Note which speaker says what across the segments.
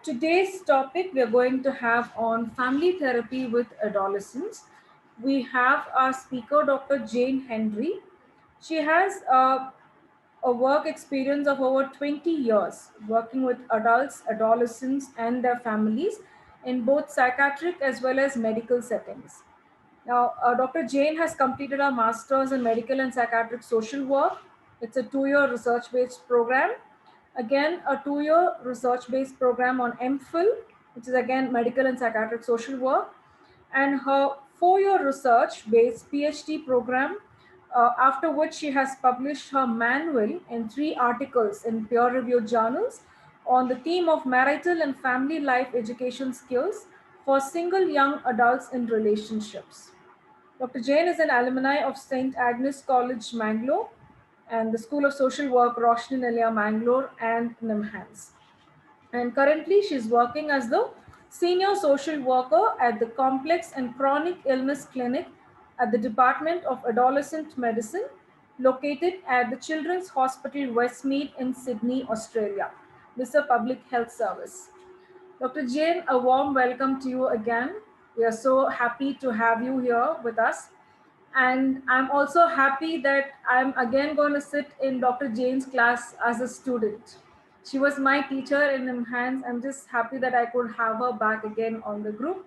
Speaker 1: Today's topic we're going to have on family therapy with adolescents. We have our speaker, Dr. Jane Henry. She has a work experience of over 20 years working with adults, adolescents, and their families in both psychiatric as well as medical settings. Now, Dr. Jane has completed a master's in medical and psychiatric social work. It's a 2 year research based program. Again, a 2 year research based program on MPhil, which is again medical and psychiatric social work. And her 4 year research based PhD program, after which she has published her manual in 3 articles in peer reviewed journals on the theme of marital and family life education skills for single young adults in relationships. Dr. Jain is an alumni of St. Agnes College, Bangalore, and the School of Social Work, Roshni Nalia, Bangalore, and NIMHANS. And currently, she's working as the senior social worker at the Complex and Chronic Illness Clinic at the Department of Adolescent Medicine, located at the Children's Hospital Westmead in Sydney, Australia. This is a public health service. Dr. Jain, a warm welcome to you again. We are so happy to have you here with us. And I'm also happy that I'm again going to sit in Dr. Jain's class as a student. She was my teacher in Enhance. I'm just happy that I could have her back again on the group.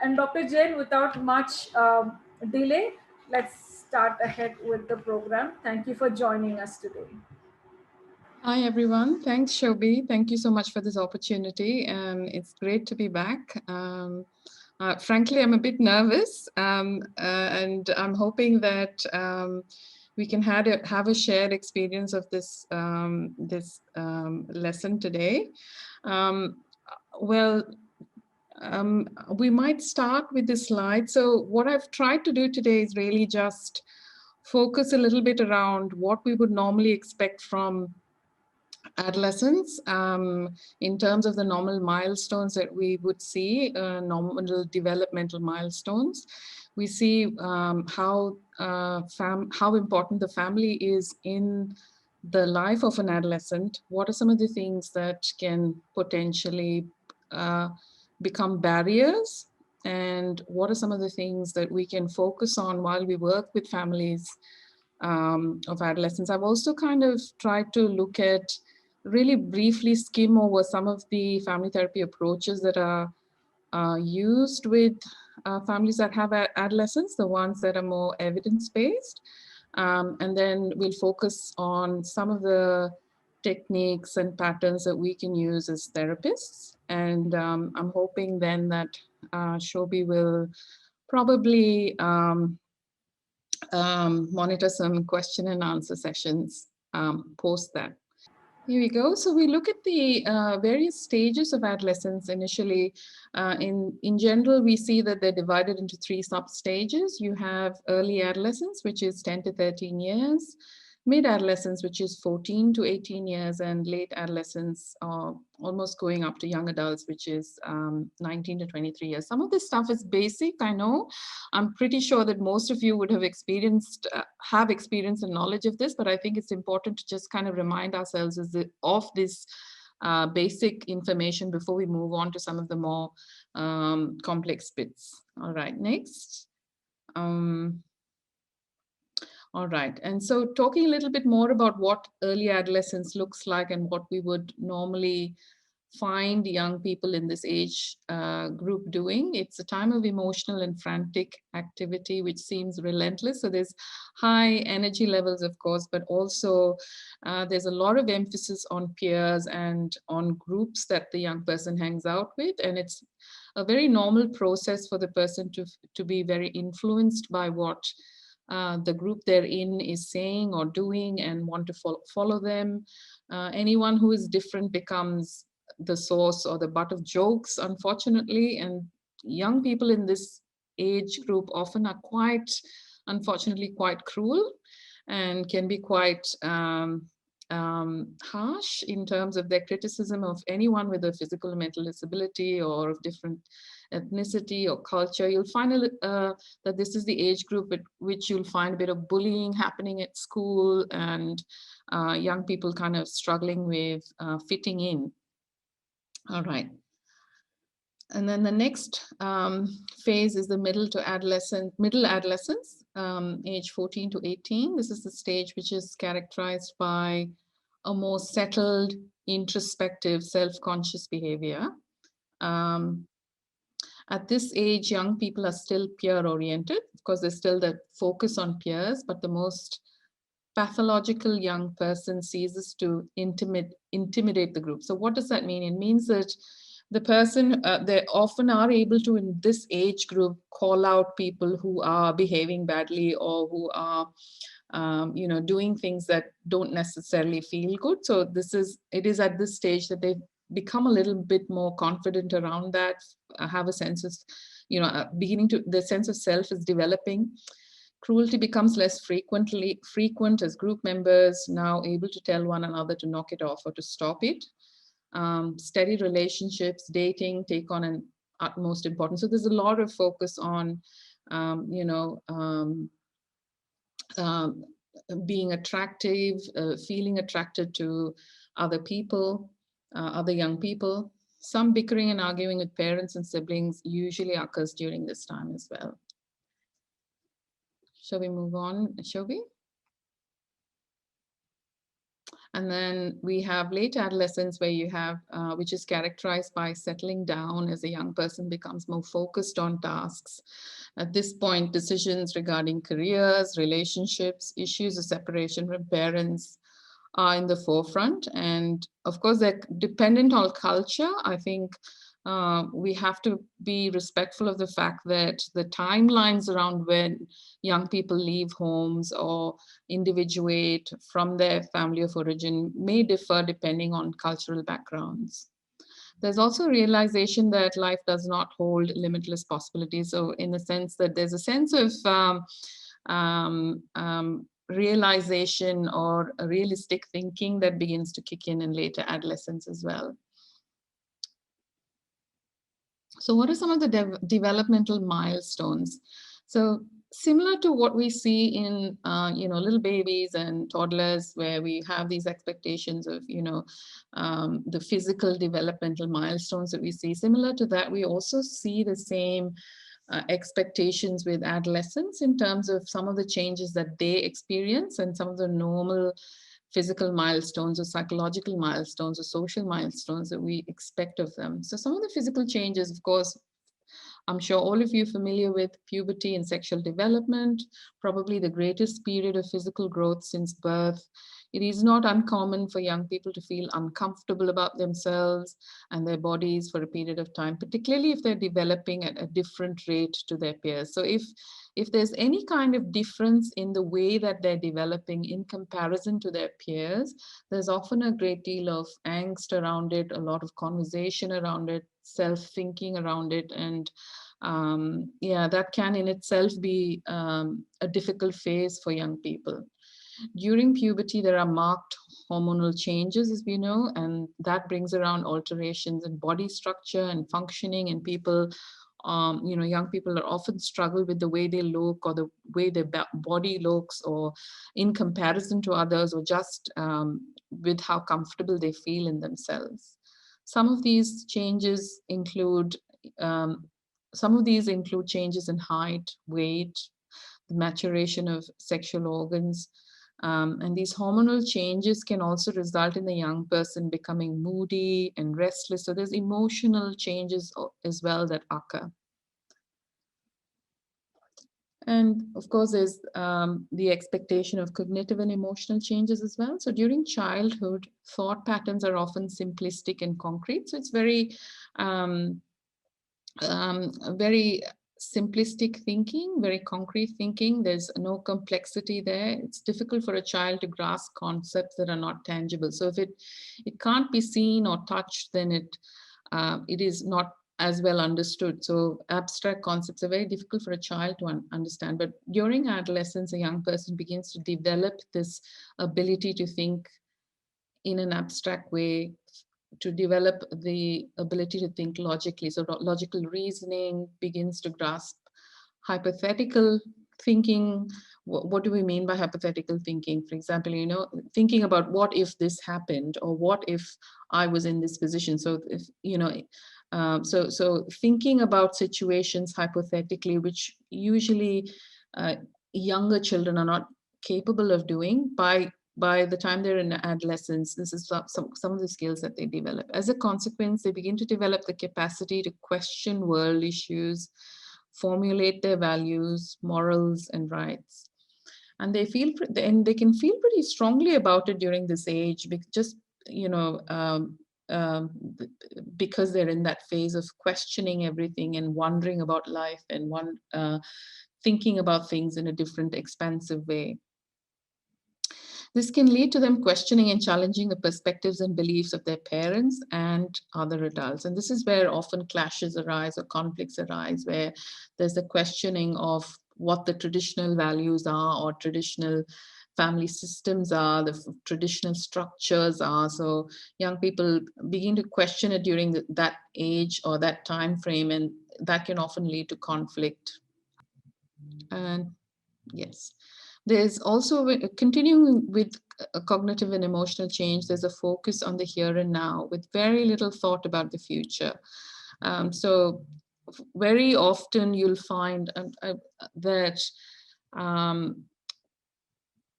Speaker 1: And Dr. Jain, without much delay, let's start ahead with the program. Thank you for joining us today.
Speaker 2: Hi, everyone. Thanks, Shobi. Thank you so much for this opportunity. It's great to be back. Frankly, I'm a bit nervous, and I'm hoping that we can have a shared experience of this lesson today. We might start with this slide. So what I've tried to do today is really just focus a little bit around what we would normally expect from adolescents in terms of the normal milestones that we would see, normal developmental milestones. We see how important the family is in the life of an adolescent. What are some of the things that can potentially become barriers? And what are some of the things that we can focus on while we work with families of adolescents? I've also kind of tried to look at really briefly skim over some of the family therapy approaches that are used with families that have adolescents, the ones that are more evidence-based. And then we'll focus on some of the techniques and patterns that we can use as therapists. And I'm hoping then that Shobi will probably monitor some question and answer sessions post that. Here we go. So we look at the various stages of adolescence initially. In general, we see that they're divided into 3 sub-stages. You have early adolescence, which is 10 to 13 years, mid-adolescence, which is 14 to 18 years, and late adolescence, almost going up to young adults, which is 19 to 23 years. Some of this stuff is basic, I know. I'm pretty sure that most of you would have experienced and knowledge of this, but I think it's important to just kind of remind ourselves of this basic information before we move on to some of the more complex bits. All right, next. All right, and so talking a little bit more about what early adolescence looks like and what we would normally find young people in this age group doing. It's a time of emotional and frantic activity, which seems relentless. So there's high energy levels, of course, but also there's a lot of emphasis on peers and on groups that the young person hangs out with. And it's a very normal process for the person to be very influenced by what the group they're in is saying or doing and want to follow them. Anyone who is different becomes the source or the butt of jokes, unfortunately, and young people in this age group often are unfortunately, quite cruel and can be quite harsh in terms of their criticism of anyone with a physical or mental disability or of different ethnicity or culture. You'll find that this is the age group at which you'll find a bit of bullying happening at school and young people kind of struggling with fitting in. All right. And then the next phase is the middle adolescence, age 14 to 18. This is the stage which is characterized by a more settled, introspective, self-conscious behavior. Um, at this age, young people are still peer oriented. Of course, there's still the focus on peers, but the most pathological young person ceases to intimidate the group. So what does that mean? It means that the person, they often are able to, in this age group, call out people who are behaving badly or who are doing things that don't necessarily feel good. So it is at this stage that they become a little bit more confident around that, have a sense of, beginning to, the sense of self is developing. Cruelty becomes less frequent as group members now able to tell one another to knock it off or to stop it. Steady relationships, dating take on an utmost importance. So there's a lot of focus on, um, you know, um, um, being attractive, feeling attracted to other people, other young people. Some bickering and arguing with parents and siblings usually occurs during this time as well. Shall we move on, Shobi? And then we have late adolescence where you have, which is characterized by settling down as a young person becomes more focused on tasks. At this point, decisions regarding careers, relationships, issues of separation from parents are in the forefront. And of course, they're dependent on culture. I think we have to be respectful of the fact that the timelines around when young people leave homes or individuate from their family of origin may differ depending on cultural backgrounds. There's also a realization that life does not hold limitless possibilities. So, in the sense that there's a sense of realization or a realistic thinking that begins to kick in later adolescence as well. So what are some of the developmental milestones? So similar to what we see in little babies and toddlers, where we have these expectations of the physical developmental milestones that we see. Similar to that, we also see the same expectations with adolescents in terms of some of the changes that they experience and some of the normal physical milestones or psychological milestones or social milestones that we expect of them. So some of the physical changes, of course, I'm sure all of you are familiar with puberty and sexual development, probably the greatest period of physical growth since birth. It is not uncommon for young people to feel uncomfortable about themselves and their bodies for a period of time, particularly if they're developing at a different rate to their peers. So if there's any kind of difference in the way that they're developing in comparison to their peers, there's often a great deal of angst around it, a lot of conversation around it, self-thinking around it, and that can in itself be a difficult phase for young people. During puberty, there are marked hormonal changes, as we know, and that brings around alterations in body structure and functioning, and people, young people are often struggle with the way they look or the way their body looks, or in comparison to others, or just with how comfortable they feel in themselves. Some of these changes include changes in height, weight, the maturation of sexual organs. And these hormonal changes can also result in the young person becoming moody and restless. So there's emotional changes as well that occur. And of course, there's the expectation of cognitive and emotional changes as well. So during childhood, thought patterns are often simplistic and concrete. So it's um, very simplistic thinking, very concrete thinking. There's no complexity there. It's difficult for a child to grasp concepts that are not tangible. So if it can't be seen or touched, then it is not as well understood. So abstract concepts are very difficult for a child to understand. But during adolescence, a young person begins to develop this ability to think in an abstract way, to develop the ability to think logically. So logical reasoning begins to grasp hypothetical thinking, what do we mean by hypothetical thinking? For example, thinking about what if this happened, or what if I was in this position. So if so thinking about situations hypothetically, which usually uh, younger children are not capable of doing by the time they're in adolescence. This is some of the skills that they develop. As a consequence, they begin to develop the capacity to question world issues, formulate their values, morals, and rights. And they can feel pretty strongly about it during this age, just you know um, because they're in that phase of questioning everything and wondering about life, and thinking about things in a different, expansive way. This can lead to them questioning and challenging the perspectives and beliefs of their parents and other adults. And this is where often clashes arise or conflicts arise, where there's a questioning of what the traditional values are, or traditional family systems are, the traditional structures are. So young people begin to question it during that age or that time frame, and that can often lead to conflict. And yes. There's also, continuing with a cognitive and emotional change, there's a focus on the here and now with very little thought about the future. So very often you'll find that um,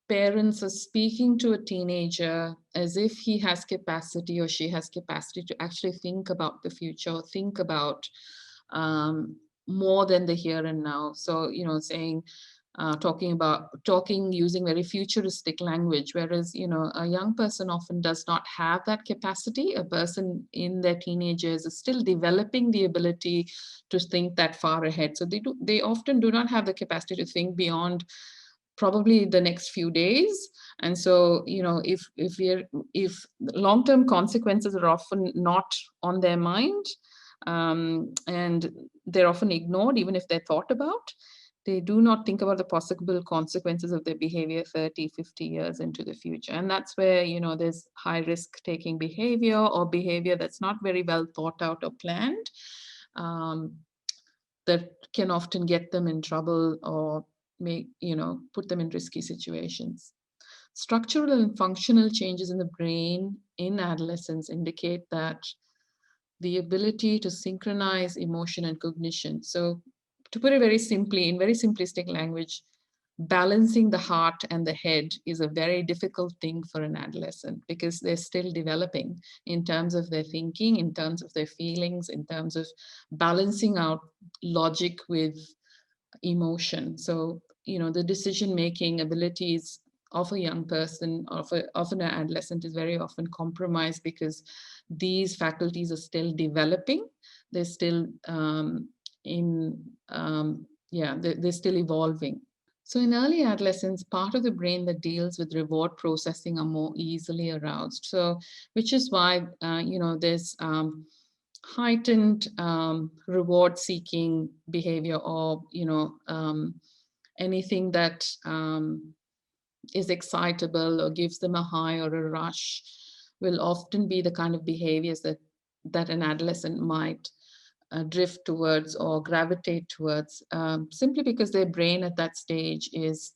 Speaker 2: parents are speaking to a teenager as if he has capacity or she has capacity to actually think about the future, or think about more than the here and now. So, saying, talking using very futuristic language, whereas, a young person often does not have that capacity. A person in their teenagers is still developing the ability to think that far ahead. So they often do not have the capacity to think beyond probably the next few days. And so, if long-term consequences are often not on their mind, and they're often ignored, even if they're thought about, they do not think about the possible consequences of their behavior 30, 50 years into the future. And that's where, there's high risk taking behavior, or behavior that's not very well thought out or planned, um, that can often get them in trouble, or put them in risky situations. Structural and functional changes in the brain in adolescence indicate that the ability to synchronize emotion and cognition. So, to put it very simply, in very simplistic language, balancing the heart and the head is a very difficult thing for an adolescent, because they're still developing in terms of their thinking, in terms of their feelings, in terms of balancing out logic with emotion. So, the decision making abilities of a young person, of an adolescent, is very often compromised, because these faculties are still developing. They're still they're still evolving. So in early adolescence, part of the brain that deals with reward processing are more easily aroused. So, which is why there's heightened reward-seeking behavior, or anything that is excitable or gives them a high or a rush, will often be the kind of behaviors that an adolescent might drift towards or gravitate towards, simply because their brain at that stage is,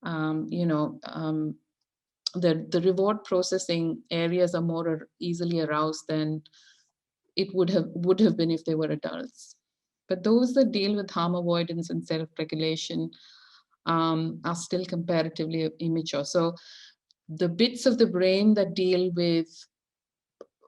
Speaker 2: the reward processing areas are more easily aroused than it would have been if they were adults. But those that deal with harm avoidance and self-regulation are still comparatively immature. So the bits of the brain that deal with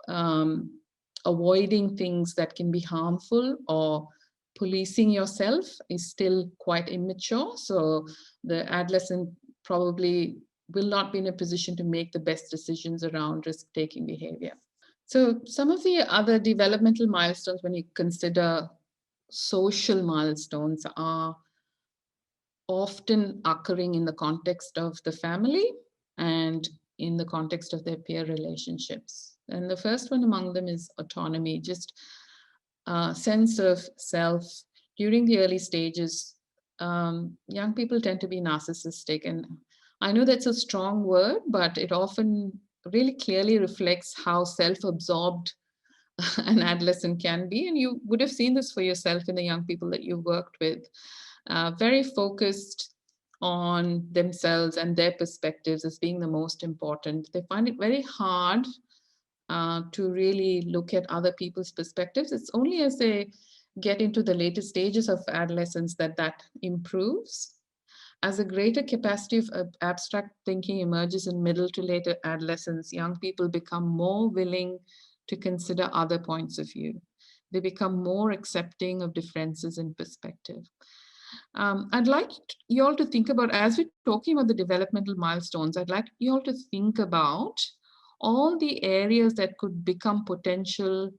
Speaker 2: um, avoiding things that can be harmful, or policing yourself, is still quite immature. So the adolescent probably will not be in a position to make the best decisions around risk-taking behavior. So some of the other developmental milestones, when you consider social milestones, are often occurring in the context of the family and in the context of their peer relationships. And the first one among them is autonomy, just a sense of self. During the early stages, young people tend to be narcissistic. And I know that's a strong word, but it often really clearly reflects how self-absorbed an adolescent can be. And you would have seen this for yourself in the young people that you've worked with. Very focused on themselves and their perspectives as being the most important. They find it very hard to really look at other people's perspectives. It's only as they get into the later stages of adolescence that that improves. As a greater capacity of abstract thinking emerges in middle to later adolescence, young people become more willing to consider other points of view. They become more accepting of differences in perspective. I'd like you all to think about, as we're talking about the developmental milestones, I'd like you all to think about all the areas that could become potential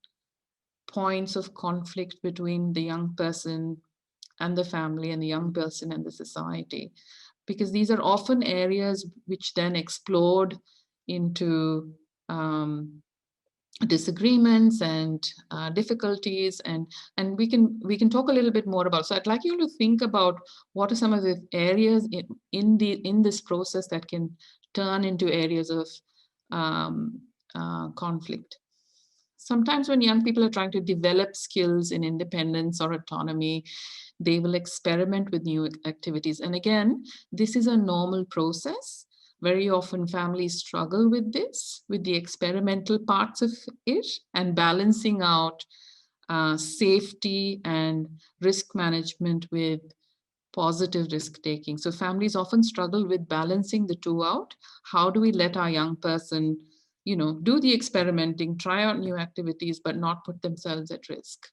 Speaker 2: points of conflict between the young person and the family and the young person and the society, because these are often areas which then explode into disagreements and difficulties, and we can talk a little bit more about. So I'd like you to think about what are some of the areas in this process that can turn into areas of conflict. Sometimes when young people are trying to develop skills in independence or autonomy, they will experiment with new activities. And again, this is a normal process. Very often families struggle with this, with the experimental parts of it, and balancing out safety and risk management with positive risk taking. So families often struggle with balancing the two out. How do we let our young person, do the experimenting, try out new activities, but not put themselves at risk?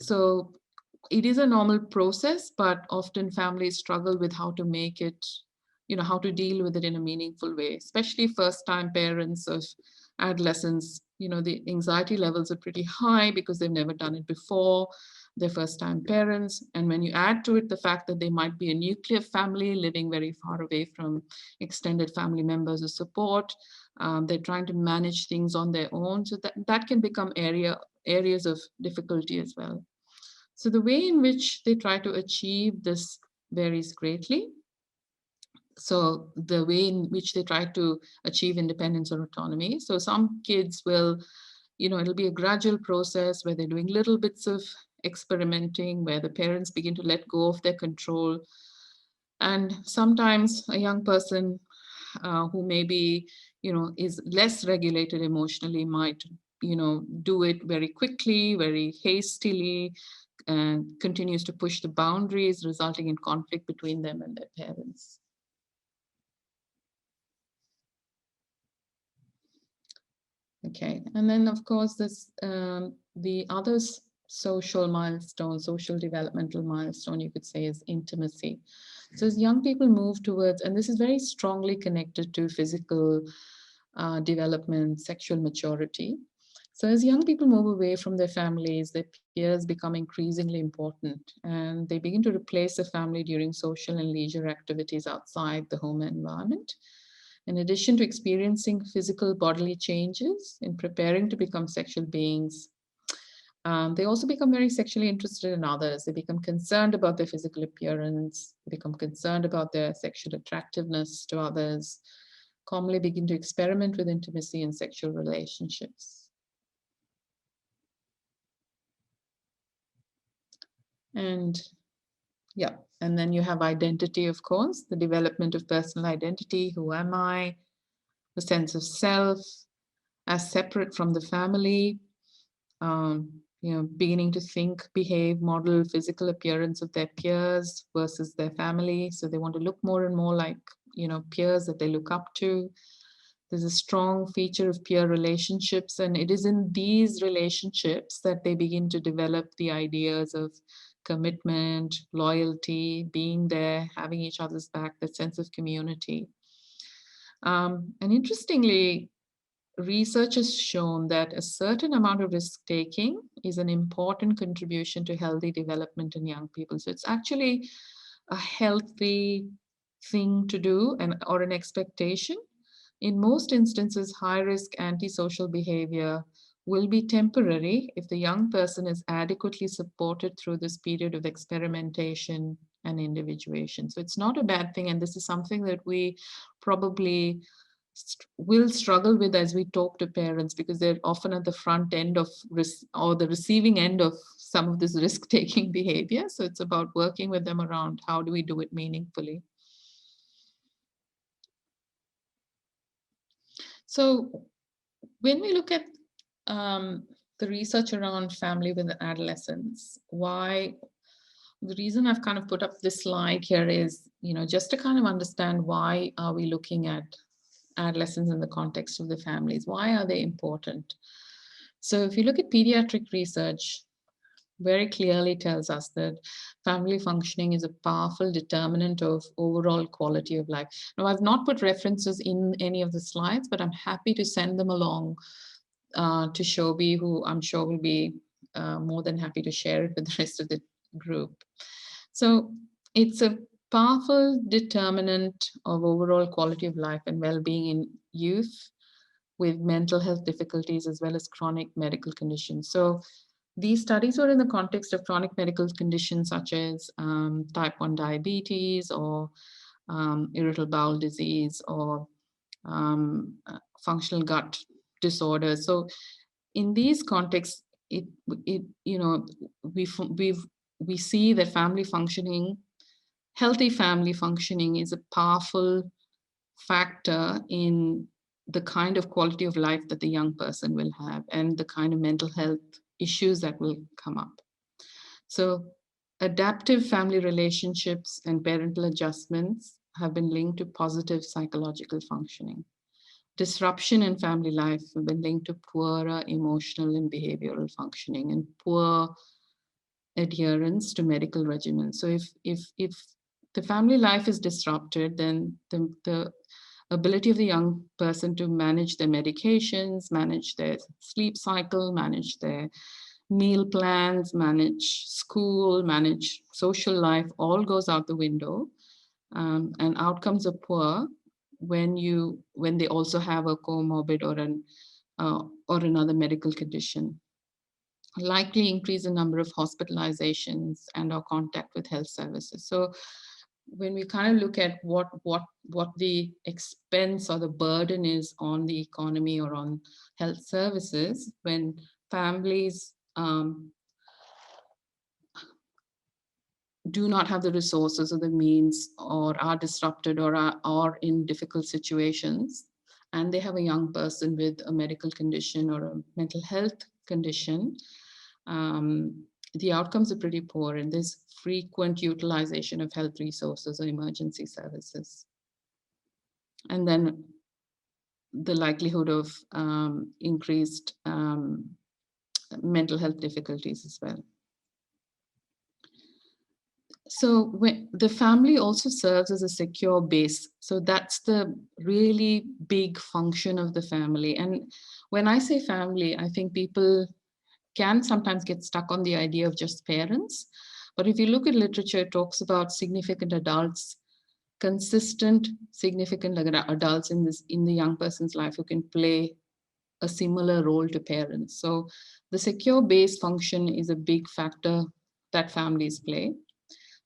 Speaker 2: So it is a normal process, but often families struggle with how to make it, how to deal with it in a meaningful way, especially first time parents of adolescents. The anxiety levels are pretty high because they've never done it before. They're first time parents. And when you add to it the fact that they might be a nuclear family living very far away from extended family members of support, they're trying to manage things on their own. So that can become areas of difficulty as well. So the way in which they try to achieve this varies greatly. So the way in which they try to achieve independence or autonomy. So some kids will, it'll be a gradual process where they're doing little bits of experimenting, where the parents begin to let go of their control. And sometimes a young person who maybe, is less regulated emotionally might, do it very quickly, very hastily, and continues to push the boundaries, resulting in conflict between them and their parents. Okay, and then of course this the other social milestone, social developmental milestone, you could say, is intimacy. So as young people move towards, and this is very strongly connected to physical development, sexual maturity. So as young people move away from their families, their peers become increasingly important, and they begin to replace the family during social and leisure activities outside the home environment. In addition to experiencing physical bodily changes in preparing to become sexual beings, they also become very sexually interested in others. They become concerned about their physical appearance, they become concerned about their sexual attractiveness to others, commonly begin to experiment with intimacy and sexual relationships. And yeah, and then you have identity, of course, the development of personal identity. Who am I? The sense of self as separate from the family, beginning to think, behave, model physical appearance of their peers versus their family. So they want to look more and more like, peers that they look up to. There's a strong feature of peer relationships, and it is in these relationships that they begin to develop the ideas of commitment, loyalty, being there, having each other's back, that sense of community. And interestingly, research has shown that a certain amount of risk taking is an important contribution to healthy development in young people. So it's actually a healthy thing to do, or an expectation. In most instances, high risk antisocial behavior will be temporary if the young person is adequately supported through this period of experimentation and individuation. So it's not a bad thing. And this is something that we probably will struggle with as we talk to parents, because they're often at the front end of or the receiving end of some of this risk-taking behavior. So it's about working with them around how do we do it meaningfully. So when we look at um, the research around family with adolescents, why the reason I've kind of put up this slide here is, just to kind of understand why are we looking at adolescents in the context of the families? Why are they important? So if you look at pediatric research, very clearly tells us that family functioning is a powerful determinant of overall quality of life. Now, I've not put references in any of the slides, but I'm happy to send them along to Shobi, who I'm sure will be more than happy to share it with the rest of the group. So it's a powerful determinant of overall quality of life and well-being in youth with mental health difficulties as well as chronic medical conditions. So these studies were in the context of chronic medical conditions such as type 1 diabetes or irritable bowel disease or functional gut disorders. So in these contexts, it we see that family functioning, healthy family functioning, is a powerful factor in the kind of quality of life that the young person will have and the kind of mental health issues that will come up. So, adaptive family relationships and parental adjustments have been linked to positive psychological functioning. Disruption in family life have been linked to poorer emotional and behavioral functioning and poor adherence to medical regimens. So if the family life is disrupted, then the ability of the young person to manage their medications, manage their sleep cycle, manage their meal plans, manage school, manage social life, all goes out the window, and outcomes are poor when they also have a comorbid or another medical condition. Likely increase the number of hospitalizations and our contact with health services. So when we kind of look at what the expense or the burden is on the economy or on health services, when families do not have the resources or the means or are disrupted or in difficult situations, and they have a young person with a medical condition or a mental health condition, um, the outcomes are pretty poor, and there's frequent utilization of health resources or emergency services. And then the likelihood of increased mental health difficulties as well. So when the family also serves as a secure base. So that's the really big function of the family. And when I say family, I think people can sometimes get stuck on the idea of just parents. But if you look at literature, it talks about significant adults, consistent significant adults in the young person's life who can play a similar role to parents. So the secure base function is a big factor that families play.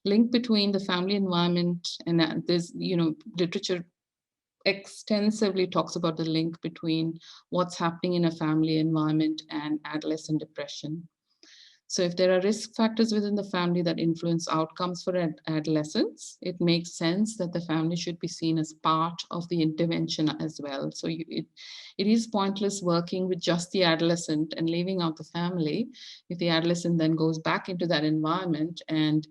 Speaker 2: Link between the family environment and there's literature extensively talks about the link between what's happening in a family environment and adolescent depression. So if there are risk factors within the family that influence outcomes for adolescents, it makes sense that the family should be seen as part of the intervention as well. So it is pointless working with just the adolescent and leaving out the family if the adolescent then goes back into that environment and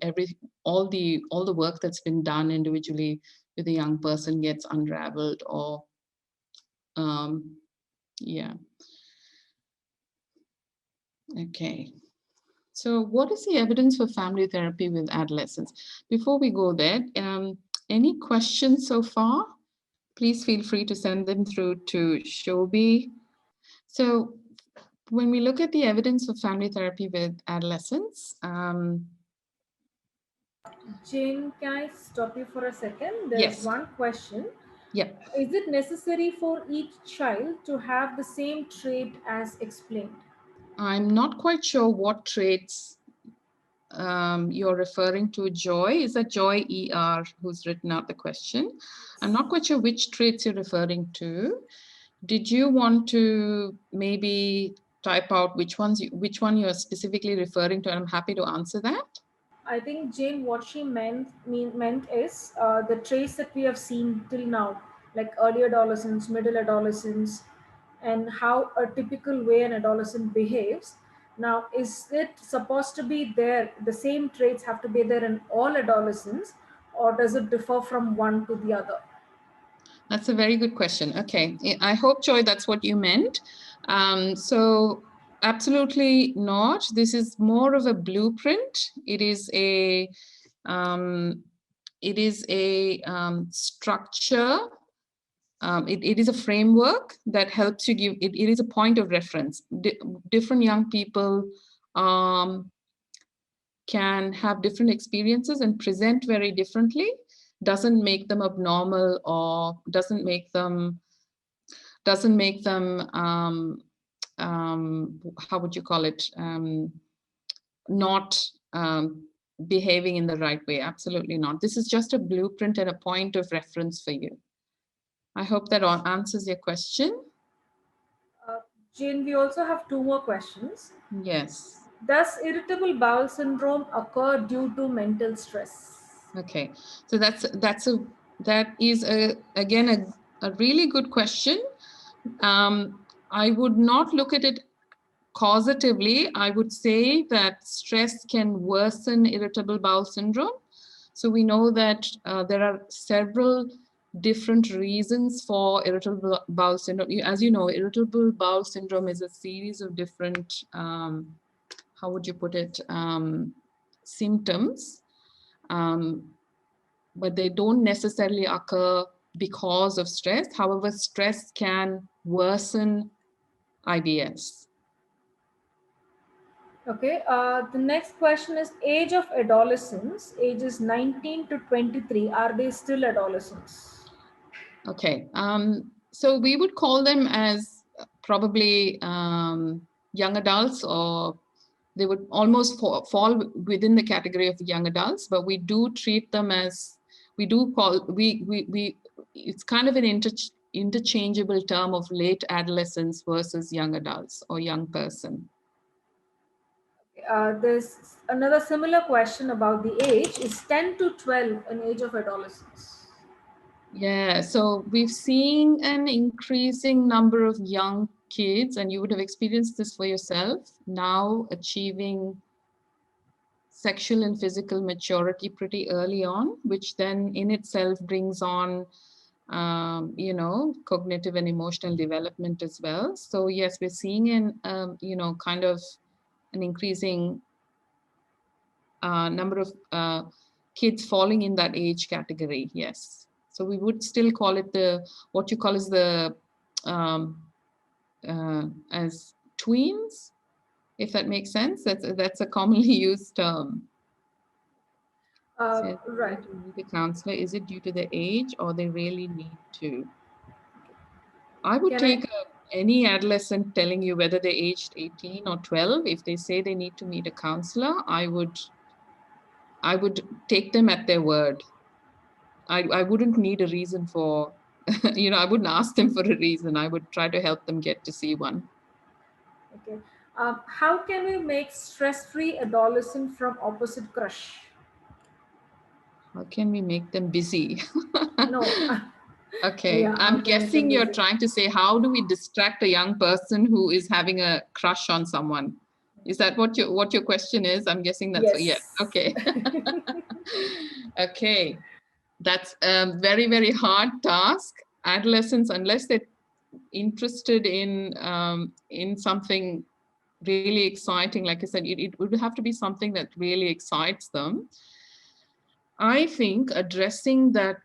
Speaker 2: all the work that's been done individually with the young person gets unraveled or um, yeah. Okay. So, what is the evidence for family therapy with adolescents? Before we go there, any questions so far? Please feel free to send them through to Shobi. So, when we look at the evidence for family therapy with adolescents,
Speaker 1: Jane, can I stop you for a second? There's
Speaker 2: yes,
Speaker 1: one question.
Speaker 2: yeah,
Speaker 1: Is it necessary for each child to have the same trait as explained?
Speaker 2: I'm not quite sure what traits you're referring to. Joy, is that Joy ER who's written out the question? I'm not quite sure which traits you're referring to. Did you want to maybe type out which one you're specifically referring to? And I'm happy to answer that.
Speaker 1: I think Jane, what she meant is the traits that we have seen till now. like early adolescence, middle adolescence, and how a typical way an adolescent behaves. Now, is it supposed to be there, the same traits have to be there in all adolescents, or does it differ from one to the other?
Speaker 2: That's a very good question. Okay. I hope, Joy, that's what you meant. So, absolutely not. This is more of a blueprint. Um, it is a structure. It is a framework that helps you give, it is a point of reference. Different young people um, can have different experiences and present very differently. Doesn't make them abnormal, or doesn't make them how would you call it, not behaving in the right way. Absolutely not. This is just a blueprint and a point of reference for you. I hope that answers your question.
Speaker 1: Uh, Jane, we also have two more questions.
Speaker 2: Yes.
Speaker 1: Does irritable bowel syndrome occur due to mental stress?
Speaker 2: Okay. So that is again a really good question. I would not look at it causatively. I would say that stress can worsen irritable bowel syndrome. So we know that there are several different reasons for irritable bowel syndrome. As you know, irritable bowel syndrome is a series of different, how would you put it, symptoms, um, but they don't necessarily occur because of stress. However, stress can worsen IBS.
Speaker 1: Okay, the next question is age of adolescence, ages 19 to 23. Are they still adolescents?
Speaker 2: Okay, so we would call them as probably young adults, or they would almost fall within the category of young adults, but we do treat them as, we do call, we it's kind of an interchangeable term of late adolescence versus young adults or young person.
Speaker 1: There's another similar question about the age. Is 10 to 12 an age of adolescence?
Speaker 2: Yeah, so we've seen an increasing number of young kids, and you would have experienced this for yourself, now achieving sexual and physical maturity pretty early on, which then in itself brings on, cognitive and emotional development as well. So yes, we're seeing kind of an increasing number of kids falling in that age category. Yes. So we would still call it what you call is the um, as tweens, if that makes sense. That's a commonly used term. Says they
Speaker 1: Right.
Speaker 2: need to meet a counselor. Is it due to the age, or they really need to? I would
Speaker 1: Can I?
Speaker 2: take any adolescent telling you whether they're aged 18 or 12. If they say they need to meet a counselor, I would take them at their word. I wouldn't need a reason for, I wouldn't ask them for a reason. I would try to help them get to see one.
Speaker 1: Okay. How can we make stress-free adolescent from opposite crush?
Speaker 2: How can we make them busy?
Speaker 1: No.
Speaker 2: Okay,
Speaker 1: Yeah, how
Speaker 2: I'm
Speaker 1: can we make them
Speaker 2: guessing you're
Speaker 1: busy?
Speaker 2: trying to say, how do we distract a young person who is having a crush on someone? Is that what your question is? I'm guessing that's what, yes.
Speaker 1: Yes.
Speaker 2: Okay. Okay. That's a very, very hard task. Adolescents, unless they're interested in something really exciting, like I said, it would have to be something that really excites them. I think addressing that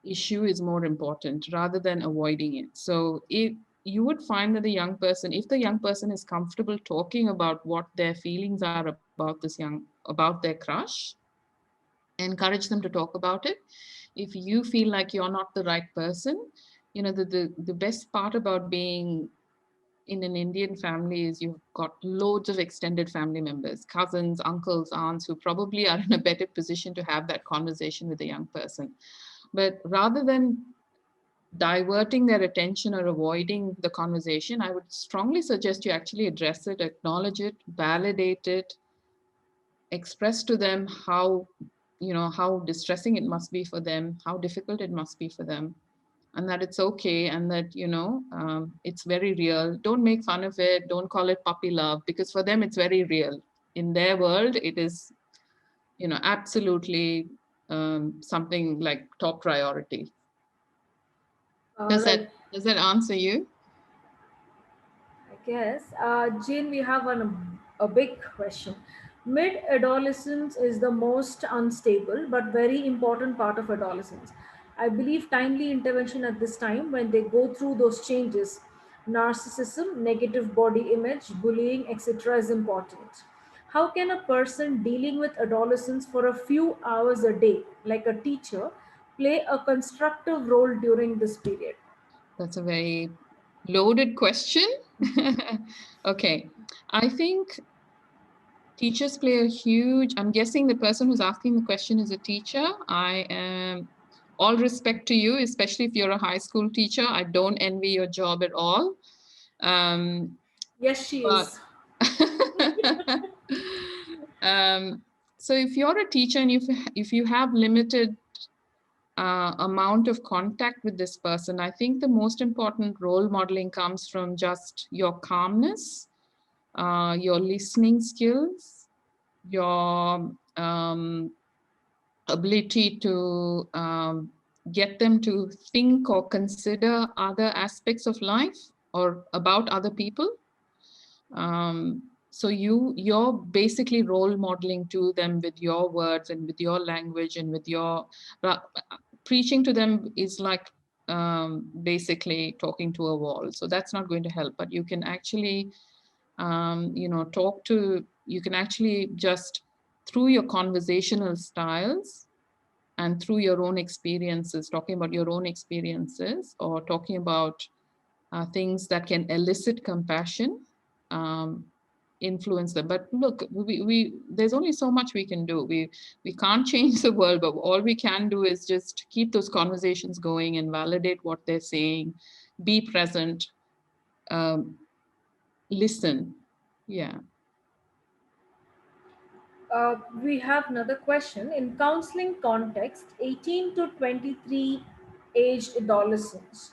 Speaker 2: issue is more important rather than avoiding it. So if you would find that if the young person is comfortable talking about what their feelings are about their crush, encourage them to talk about it. If you feel like you're not the right person, the best part about being in an Indian family is you've got loads of extended family members, cousins, uncles, aunts, who probably are in a better position to have that conversation with a young person. But rather than diverting their attention or avoiding the conversation, I would strongly suggest you actually address it, acknowledge it, validate it, express to them how distressing it must be for them, how difficult it must be for them. and that it's okay, and that, it's very real. Don't make fun of it. Don't call it puppy love, because for them it's very real. In their world, it is, absolutely something like top priority. Does that
Speaker 1: Right.
Speaker 2: does that answer you?
Speaker 1: I guess. Jane, we have a big question. Mid adolescence is the most unstable but very important part of adolescence. I believe timely intervention at this time when they go through those changes, narcissism, negative body image, bullying, etc., is important. How can a person dealing with adolescence for a few hours a day, like a teacher, play a constructive role during this period?
Speaker 2: That's a very loaded question. Okay. I think teachers play a huge, I'm guessing the person who's asking the question is a teacher. I am all respect to you, especially if you're a high school teacher. I don't envy your job at all. Um,
Speaker 1: Yes, she
Speaker 2: but
Speaker 1: is.
Speaker 2: um, so if you're a teacher and if you have limited amount of contact with this person, I think the most important role modeling comes from just your calmness, your listening skills, your ability to get them to think or consider other aspects of life or about other people. So you're basically role modeling to them with your words and with your language and with your preaching to them is like basically talking to a wall. So that's not going to help. But you can actually talk to. You can actually just through your conversational styles and through your own experiences, talking about your own experiences or talking about things that can elicit compassion, um, influence them. But look, we there's only so much we can do. We can't change the world, but all we can do is just keep those conversations going and validate what they're saying, be present, um, listen. Yeah.
Speaker 1: We have another question. In counseling context, 18 to 23 aged adolescents,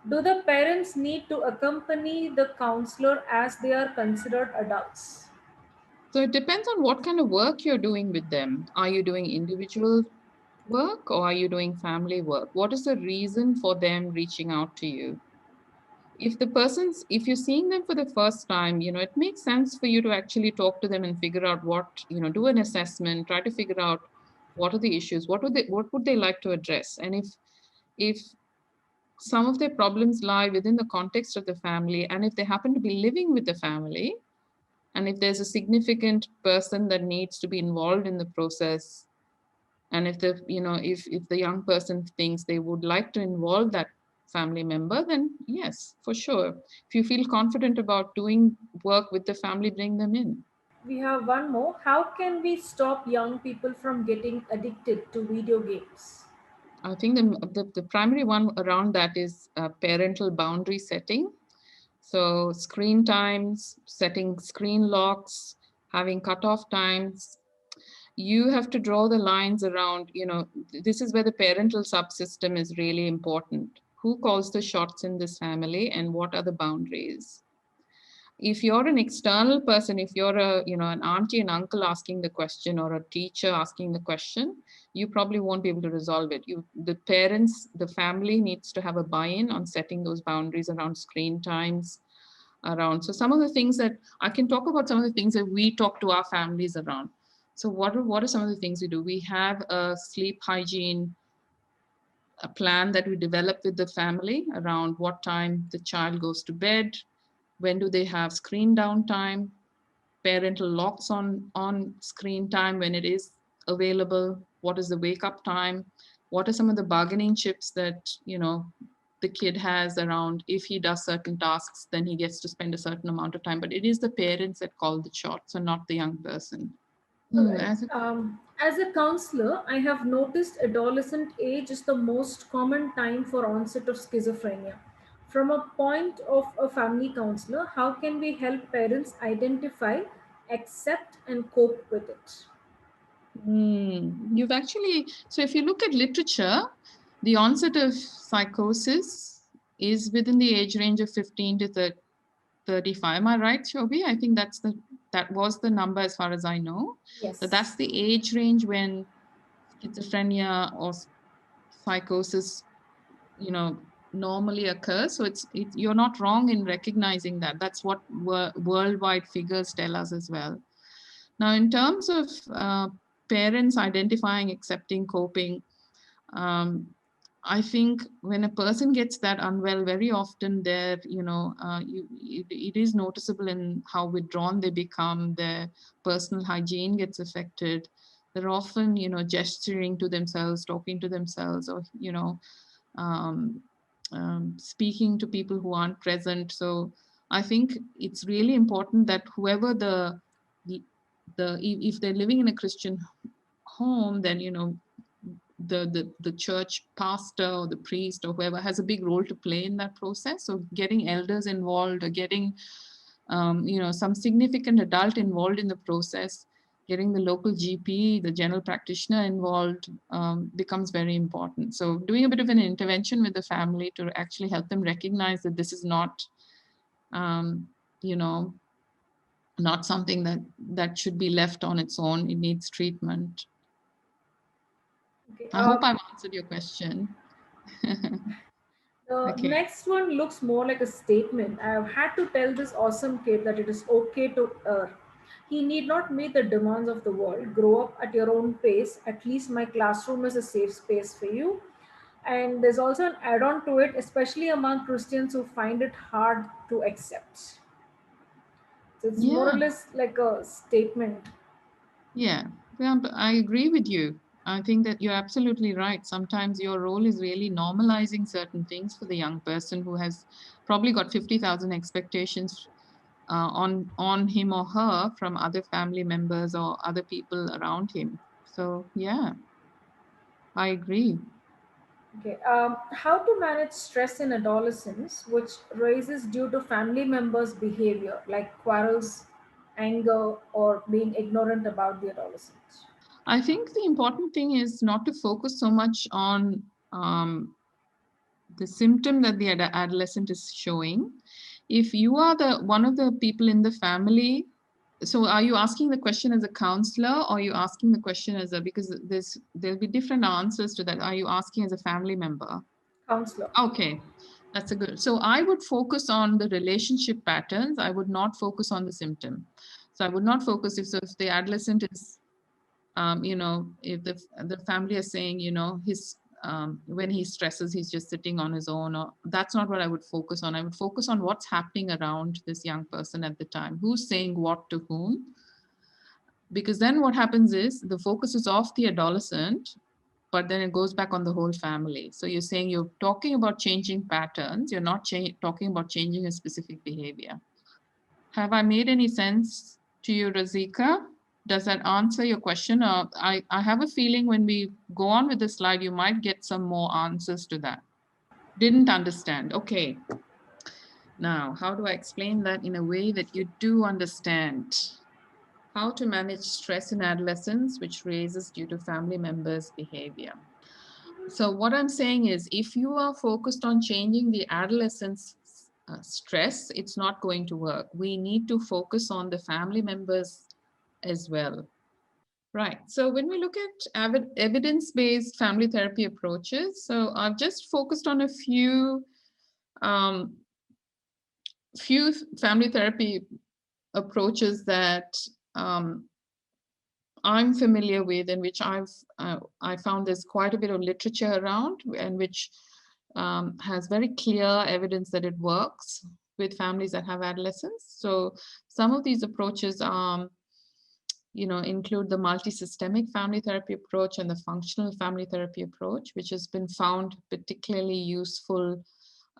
Speaker 1: do the parents need to accompany the counselor as they are considered adults?
Speaker 2: So it depends on what kind of work you're doing with them. Are you doing individual work or are you doing family work? What is the reason for them reaching out to you? If you're seeing them for the first time, it makes sense for you to actually talk to them and figure out do an assessment, try to figure out what are the issues, what would they like to address. And if some of their problems lie within the context of the family, and if they happen to be living with the family, and if there's a significant person that needs to be involved in the process, and if the young person thinks they would like to involve that family member, then yes, for sure. If you feel confident about doing work with the family, bring them in.
Speaker 1: We have one more. How can we stop young people from getting addicted to video games?
Speaker 2: I think the primary one around that is parental boundary setting. So screen times, setting screen locks, having cutoff times. You have to draw the lines around, this is where the parental subsystem is really important. Who calls the shots in this family and what are the boundaries? If you're an external person, if you're an auntie and uncle asking the question or a teacher asking the question, you probably won't be able to resolve it. The parents, the family needs to have a buy-in on setting those boundaries around screen times, around. So some of the things that I can talk about, some of the things that we talk to our families around. So what are some of the things we do? We have a sleep hygiene, a plan that we develop with the family around what time the child goes to bed, when do they have screen downtime, parental locks on screen time when it is available, what is the wake up time, what are some of the bargaining chips that the kid has around if he does certain tasks, then he gets to spend a certain amount of time. But it is the parents that call the shots and not the young person.
Speaker 1: All
Speaker 2: Hmm,
Speaker 1: right.
Speaker 2: as a
Speaker 1: As a counselor, I have noticed adolescent age is the most common time for onset of schizophrenia. From a point of a family counselor, how can we help parents identify, accept, and cope with it?
Speaker 2: you've actually, so if you look at literature, The onset of psychosis is within the age range of 15 to 35. Am I right, Shobi? I think that was the number as far as I know. So that's
Speaker 1: Yes.
Speaker 2: the age range when schizophrenia or psychosis, normally occurs. So you're not wrong in recognizing that. That's what worldwide figures tell us as well. Now, in terms of parents identifying, accepting, coping, um, I think when a person gets that unwell, very often it is noticeable in how withdrawn they become. Their personal hygiene gets affected. They're often, gesturing to themselves, talking to themselves, or um, speaking to people who aren't present. So I think it's really important that whoever if they're living in a Christian home, then the church pastor or the priest or whoever has a big role to play in that process. So getting elders involved, or getting some significant adult involved in the process, getting the local GP, the general practitioner involved, becomes very important. So doing a bit of an intervention with the family to actually help them recognize that this is not um, you know not something that should be left on its own. It needs treatment.
Speaker 1: Okay.
Speaker 2: I hope I've answered your question.
Speaker 1: The
Speaker 2: Okay.
Speaker 1: next one looks more like a statement. I have had to tell this awesome kid that it is okay to err. He need not meet the demands of the world. Grow up at your own pace. At least my classroom is a safe space for you. And there's also an add on to it, especially among Christians who find it hard to accept. So it's more or
Speaker 2: Yeah.
Speaker 1: less like a statement.
Speaker 2: Yeah, yeah, but I agree with you. I think that you're absolutely right. Sometimes your role is really normalizing certain things for the young person who has probably got 50,000 expectations on him or her from other family members or other people around him. So, yeah, I agree.
Speaker 1: Okay. How to manage stress in adolescence, which rises due to family members' behavior, like quarrels, anger, or being ignorant about the adolescent.
Speaker 2: I think the important thing is not to focus so much on the symptom that the adolescent is showing. If you are the one of the people in the family, so are you asking the question as a counselor, or are you asking the question as a, because there'll be different answers to that. Are you asking as a family member?
Speaker 1: Counselor.
Speaker 2: Okay, that's a good. So I would focus on the relationship patterns. I would not focus on the symptom. So I would not focus if the adolescent is if the family is saying, his when he stresses, he's just sitting on his own, or that's not what I would focus on. I would focus on what's happening around this young person at the time, who's saying what to whom, because then what happens is the focus is off the adolescent, but then it goes back on the whole family. So you're saying you're talking about changing patterns, you're not talking about changing a specific behavior. Have I made any sense to you, Razika? Does that answer your question? I have a feeling when we go on with the slide, you might get some more answers to that. Didn't understand. Okay. Now, how do I explain that in a way that you do understand? How to manage stress in adolescence, which raises due to family members' behavior. So, what I'm saying is, if you are focused on changing the adolescent's stress, it's not going to work. We need to focus on the family members as well. Right. So, when we look at evidence based family therapy approaches, so I've just focused on a um, few family therapy approaches that um, I'm familiar with, and which I found there's quite a bit of literature around, and which has very clear evidence that it works with families that have adolescents. So some of these approaches include the multi-systemic family therapy approach and the functional family therapy approach, which has been found particularly useful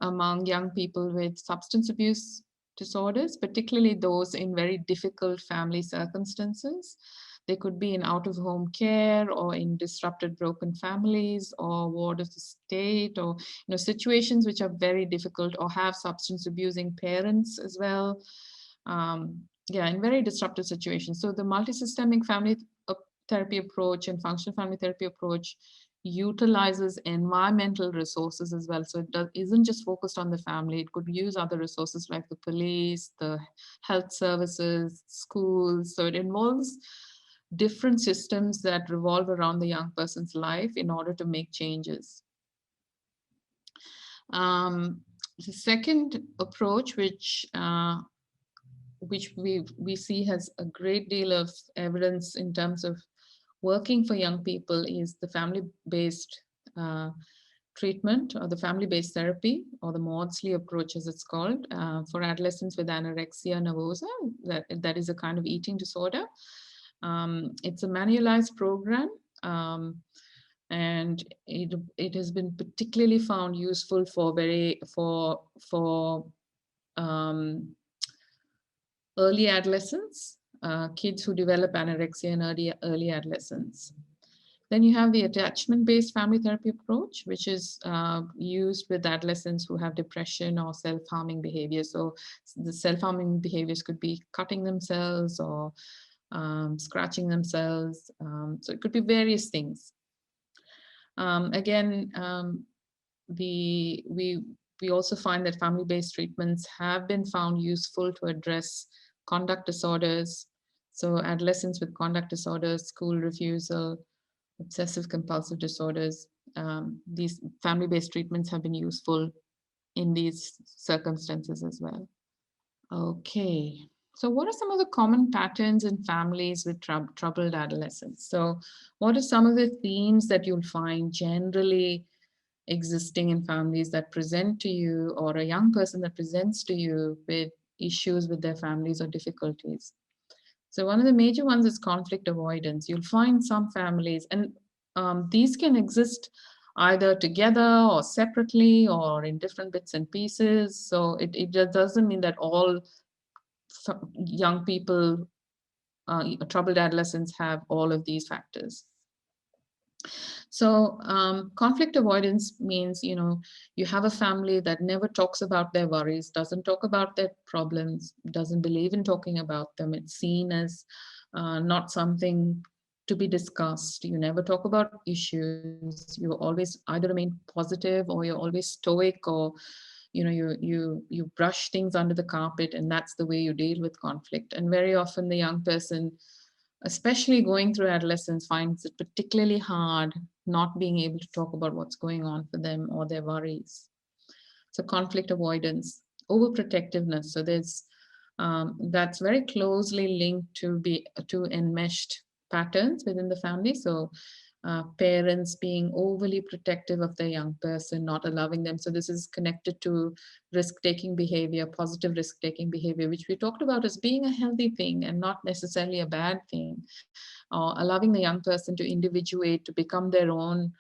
Speaker 2: among young people with substance abuse disorders, particularly those in very difficult family circumstances. They could be in out of home care, or in disrupted, broken families, or ward of the state, or situations which are very difficult, or have substance abusing parents as well. Yeah, in very disruptive situations. So the multi-systemic family therapy approach and functional family therapy approach utilizes environmental resources as well. So isn't just focused on the family. It could use other resources like the police, the health services, schools. So it involves different systems that revolve around the young person's life in order to make changes. The second approach, which we see has a great deal of evidence in terms of working for young people, is the family-based uh, treatment, or the family-based therapy, or the Maudsley approach as it's called, for adolescents with anorexia nervosa. That is a kind of eating disorder. It's a manualized program, and it has been particularly found useful for um, early adolescents, kids who develop anorexia in early adolescence. Then you have the attachment-based family therapy approach, which is used with adolescents who have depression or self-harming behavior. So the self-harming behaviors could be cutting themselves or scratching themselves. So it could be various things. Again, we also find that family-based treatments have been found useful to address conduct disorders. So adolescents with conduct disorders, school refusal, obsessive compulsive disorders, these family-based treatments have been useful in these circumstances as well. Okay, so what are some of the common patterns in families with troubled adolescents? So what are some of the themes that you'll find generally existing in families that present to you, or a young person that presents to you with issues with their families or difficulties? So one of the major ones is conflict avoidance. You'll find some families, and these can exist either together or separately or in different bits and pieces. So it just doesn't mean that all young people, troubled adolescents, have all of these factors. So conflict avoidance means, you have a family that never talks about their worries, doesn't talk about their problems, doesn't believe in talking about them. It's seen as not something to be discussed. You never talk about issues. You always either remain positive, or you're always stoic, or you brush things under the carpet, and that's the way you deal with conflict. And very often the young person, especially going through adolescence, finds it particularly hard not being able to talk about what's going on for them or their worries. So conflict avoidance, overprotectiveness. So there's that's very closely linked to enmeshed patterns within the family. So parents being overly protective of their young person, not allowing them. So this is connected to risk-taking behavior, positive risk-taking behavior, which we talked about as being a healthy thing and not necessarily a bad thing. Or allowing the young person to individuate, to become their own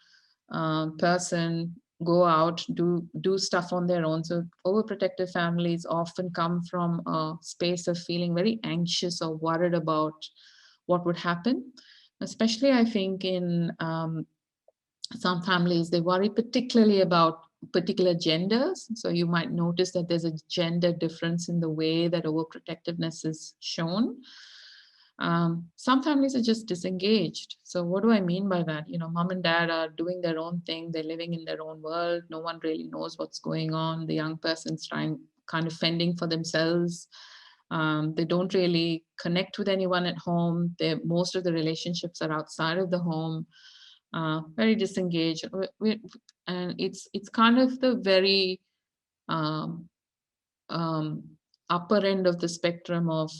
Speaker 2: person, go out, do stuff on their own. So overprotective families often come from a space of feeling very anxious or worried about what would happen. Especially, I think, in some families, they worry particularly about particular genders. So you might notice that there's a gender difference in the way that overprotectiveness is shown. Some families are just disengaged. So what do I mean by that? Mom and dad are doing their own thing. They're living in their own world. No one really knows what's going on. The young person's trying, kind of fending for themselves. They don't really connect with anyone at home. Most of the relationships are outside of the home. Very disengaged. And it's kind of the very um, um, upper end of the spectrum of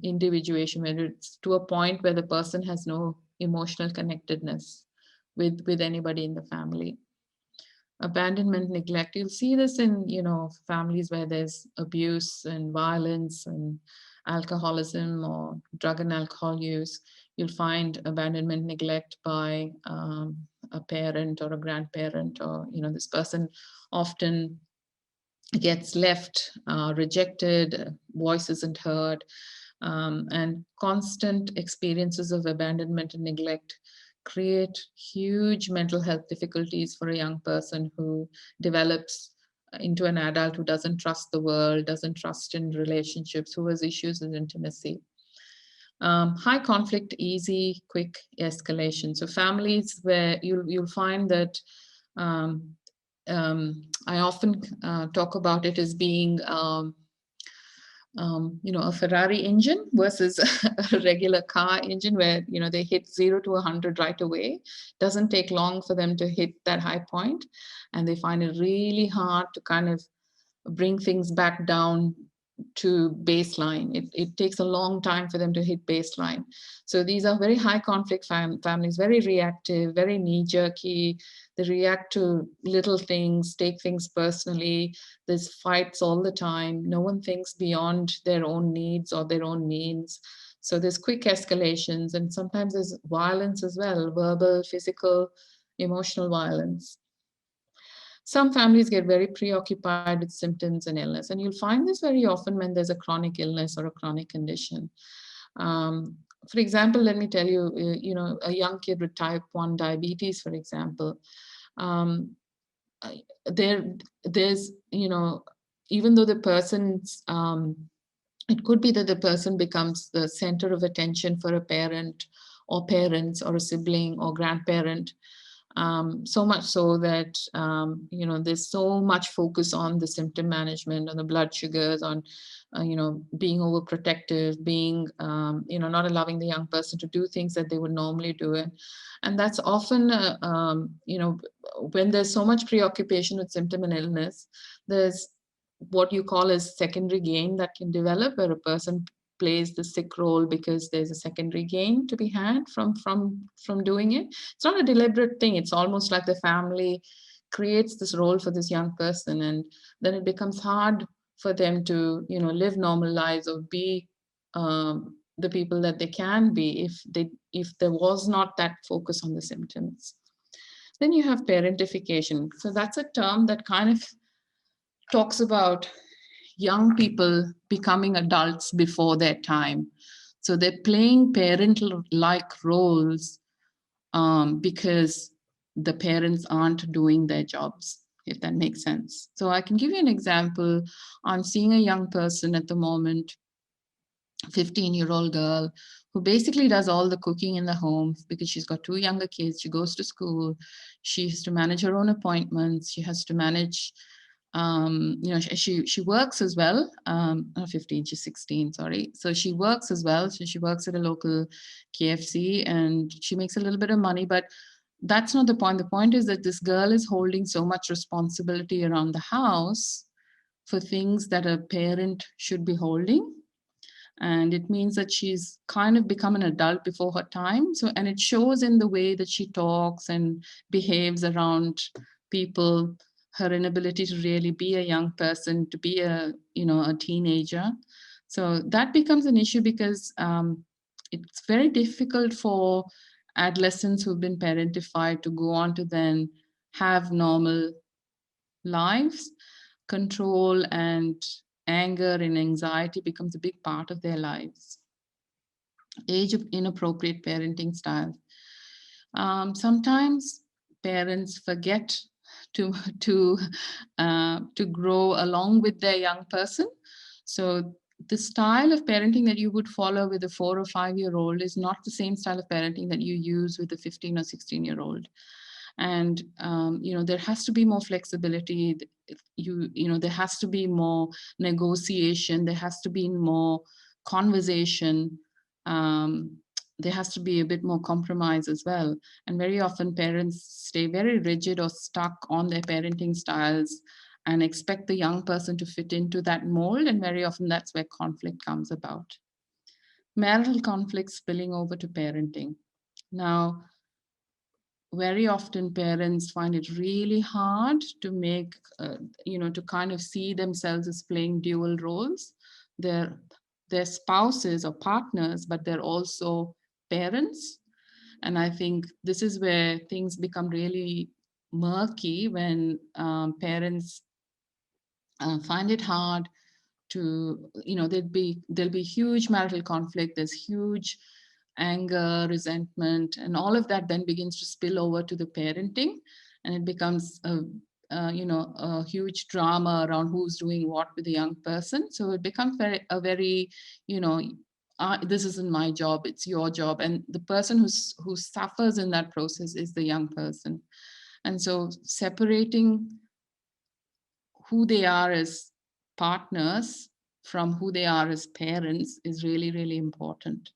Speaker 2: individuation, where it's to a point where the person has no emotional connectedness with anybody in the family. Abandonment, neglect, you'll see this in families where there's abuse and violence and alcoholism or drug and alcohol use. You'll find abandonment, neglect by a parent or a grandparent, or this person often gets left, rejected, voice isn't heard, and constant experiences of abandonment and neglect create huge mental health difficulties for a young person who develops into an adult who doesn't trust the world, doesn't trust in relationships, who has issues with intimacy. High conflict, easy, quick escalation. So families where you'll find that um, I often talk about it as being a Ferrari engine versus a regular car engine where, they hit 0 to 100 right away. Doesn't take long for them to hit that high point, and they find it really hard to kind of bring things back down to baseline. It takes a long time for them to hit baseline. So these are very high conflict families, very reactive, very knee jerky. They react to little things, take things personally. There's fights all the time. No one thinks beyond their own needs or their own means. So there's quick escalations, and sometimes there's violence as well, verbal, physical, emotional violence. Some families get very preoccupied with symptoms and illness, and you'll find this very often when there's a chronic illness or a chronic condition. For example, let me tell you, a young kid with type 1 diabetes, for example, um, there, there's, even though the person's, it could be that the person becomes the center of attention for a parent or parents or a sibling or grandparent, so much so that there's so much focus on the symptom management, on the blood sugars, on being overprotective, being not allowing the young person to do things that they would normally do. And that's often when there's so much preoccupation with symptom and illness, there's what you call as secondary gain that can develop, where a person plays the sick role because there's a secondary gain to be had from doing it. It's not a deliberate thing. It's almost like the family creates this role for this young person, and then it becomes hard for them to live normal lives or be the people that they can be if there was not that focus on the symptoms. Then you have parentification. So that's a term that kind of talks about young people becoming adults before their time. So they're playing parental like roles because the parents aren't doing their jobs, if that makes sense. So I can give you an example. I'm seeing a young person at the moment, 15-year-old girl, who basically does all the cooking in the home because she's got two younger kids. She goes to school. She has to manage her own appointments. She has to manage, she works as well. Not 15, she's 16, sorry. So she works as well. So she works at a local KFC and she makes a little bit of money, but that's not the point. The point is that this girl is holding so much responsibility around the house for things that a parent should be holding, and it means that she's kind of become an adult before her time. So, and it shows in the way that she talks and behaves around people, her inability to really be a young person, to be a teenager. So that becomes an issue because it's very difficult for adolescents who've been parentified to go on to then have normal lives. Control and anger and anxiety becomes a big part of their lives. Age of inappropriate parenting style. Sometimes parents forget to to to grow along with their young person. So the style of parenting that you would follow with a 4 or 5 year old is not the same style of parenting that you use with a 15 or 16-year-old. And there has to be more flexibility. There has to be more negotiation. There has to be more conversation. um, there has to be a bit more compromise as well. And very often parents stay very rigid or stuck on their parenting styles and expect the young person to fit into that mold, and very often that's where conflict comes about. Marital conflict spilling over to parenting. Now, very often parents find it really hard to make to kind of see themselves as playing dual roles. They're spouses or partners, but they're also parents. And I think this is where things become really murky when parents find it hard to, there'll be huge marital conflict. There's huge anger, resentment, and all of that then begins to spill over to the parenting, and it becomes a huge drama around who's doing what with the young person. So it becomes a very, you know this isn't my job, it's your job. And the person who suffers in that process is the young person. And so separating who they are as partners from who they are as parents is really, really important.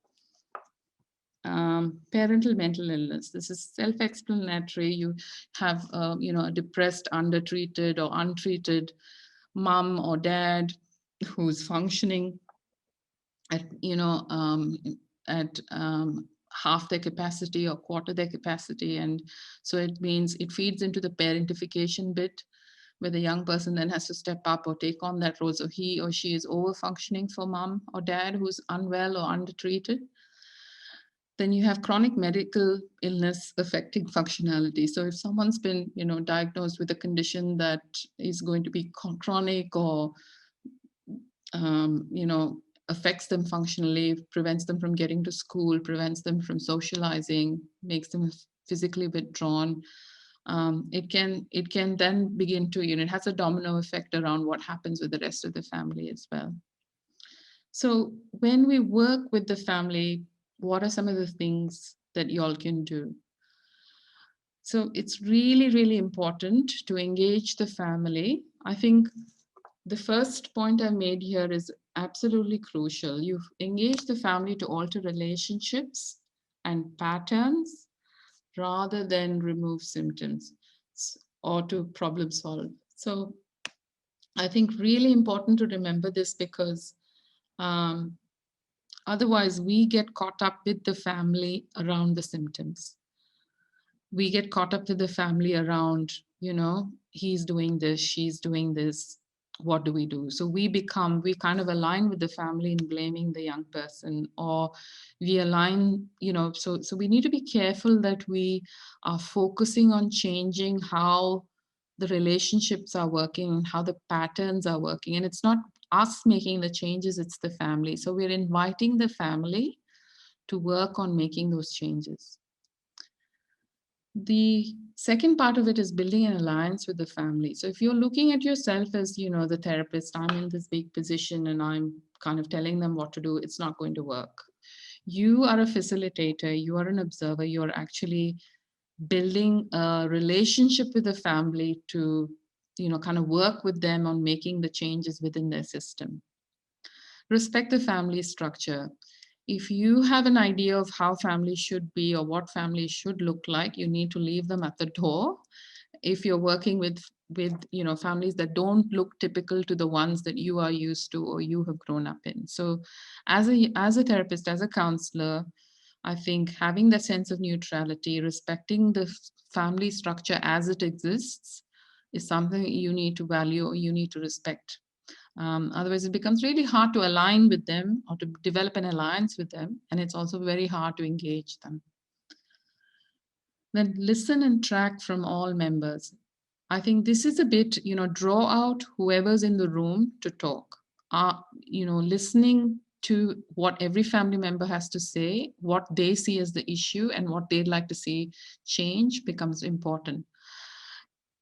Speaker 2: Parental mental illness. This is self-explanatory. You have, a depressed, undertreated, or untreated mom or dad who's functioning at, half their capacity or quarter their capacity, and so it means it feeds into the parentification bit, where the young person then has to step up or take on that role. So he or she is over functioning for mom or dad who's unwell or undertreated. Then you have chronic medical illness affecting functionality. So if someone's been, diagnosed with a condition that is going to be chronic or, affects them functionally, prevents them from getting to school, prevents them from socializing, makes them physically withdrawn, it can then begin to, it has a domino effect around what happens with the rest of the family as well. So when we work with the family, what are some of the things that y'all can do? So it's really, really important to engage the family. I think the first point I made here is absolutely crucial. You engage the family to alter relationships and patterns rather than remove symptoms or to problem solve. So I think really important to remember this, because um, otherwise we get caught up with the family around the symptoms. We get caught up with the family around, he's doing this, she's doing this, what do we do? So we kind of align with the family in blaming the young person, or we align, so we need to be careful that we are focusing on changing how the relationships are working, how the patterns are working. And it's not us making the changes, it's the family. So we're inviting the family to work on making those changes. The second part of it is building an alliance with the family. So if you're looking at yourself as, the therapist, I'm in this big position and I'm kind of telling them what to do, it's not going to work. You are a facilitator, you are an observer, you're actually building a relationship with the family to, kind of work with them on making the changes within their system. Respect the family structure. If you have an idea of how family should be or what family should look like, you need to leave them at the door. If you're working with families that don't look typical to the ones that you are used to or you have grown up in. So as a therapist, as a counselor, I think having that sense of neutrality, respecting the family structure as it exists, is something you need to value or you need to respect. Otherwise, it becomes really hard to align with them or to develop an alliance with them. And it's also very hard to engage them. Then listen and track from all members. I think this is a bit, draw out whoever's in the room to talk. Listening to what every family member has to say, what they see as the issue and what they'd like to see change becomes important.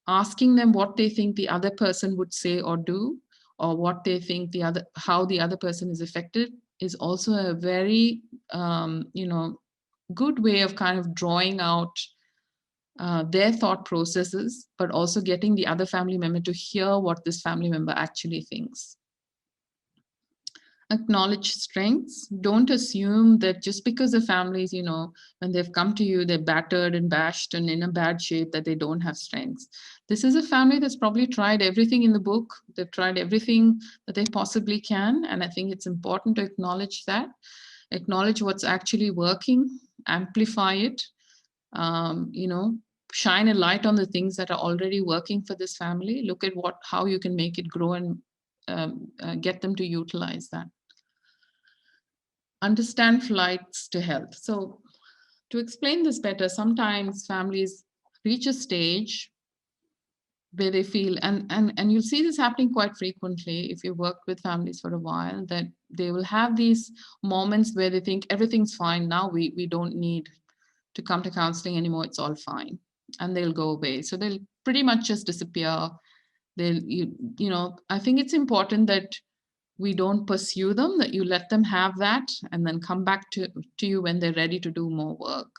Speaker 2: Asking them what they think the other person would say or do, or what they think how the other person is affected, is also a very, good way of kind of drawing out their thought processes, but also getting the other family member to hear what this family member actually thinks. Acknowledge strengths. Don't assume that just because the families, when they've come to you, they're battered and bashed and in a bad shape, that they don't have strengths. This is a family that's probably tried everything in the book. They've tried everything that they possibly can. And I think it's important to acknowledge that, acknowledge what's actually working, amplify it, shine a light on the things that are already working for this family. Look at how you can make it grow and get them to utilize that. Understand flights to health. So to explain this better, sometimes families reach a stage where they feel, and you'll see this happening quite frequently if you work with families for a while, that they will have these moments where they think everything's fine now, we don't need to come to counseling anymore, it's all fine, and they'll go away. So they'll pretty much just disappear. I think it's important that we don't pursue them, that you let them have that and then come back to you when they're ready to do more work.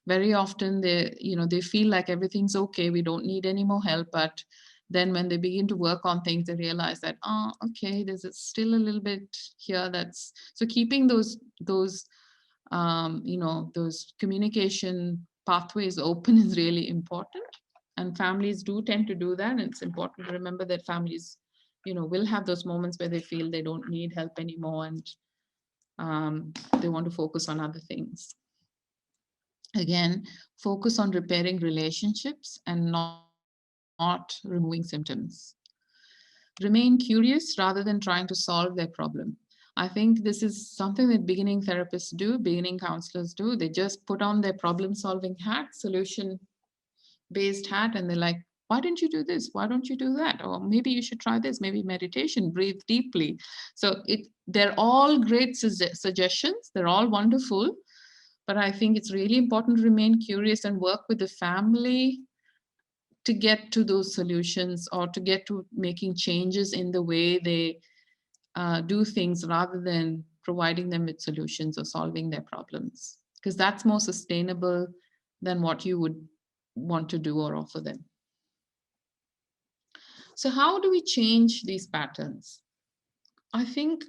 Speaker 2: Very often they feel like everything's okay, we don't need any more help, but then when they begin to work on things, they realize that, oh, okay, there's still a little bit here. That's so keeping those communication pathways open is really important, and families do tend to do that. And it's important to remember that families will have those moments where they feel they don't need help anymore, and they want to focus on other things. Again, focus on repairing relationships and not removing symptoms. Remain curious rather than trying to solve their problem. I think this is something that beginning therapists do, beginning counselors do. They just put on their problem solving hat, solution based hat, and they're like, why don't you do this? Why don't you do that? Or maybe you should try this, maybe meditation, breathe deeply. So they're all great suggestions. They're all wonderful. But I think it's really important to remain curious and work with the family to get to those solutions, or to get to making changes in the way they do things, rather than providing them with solutions or solving their problems, because that's more sustainable than what you would want to do or offer them. So how do we change these patterns? I think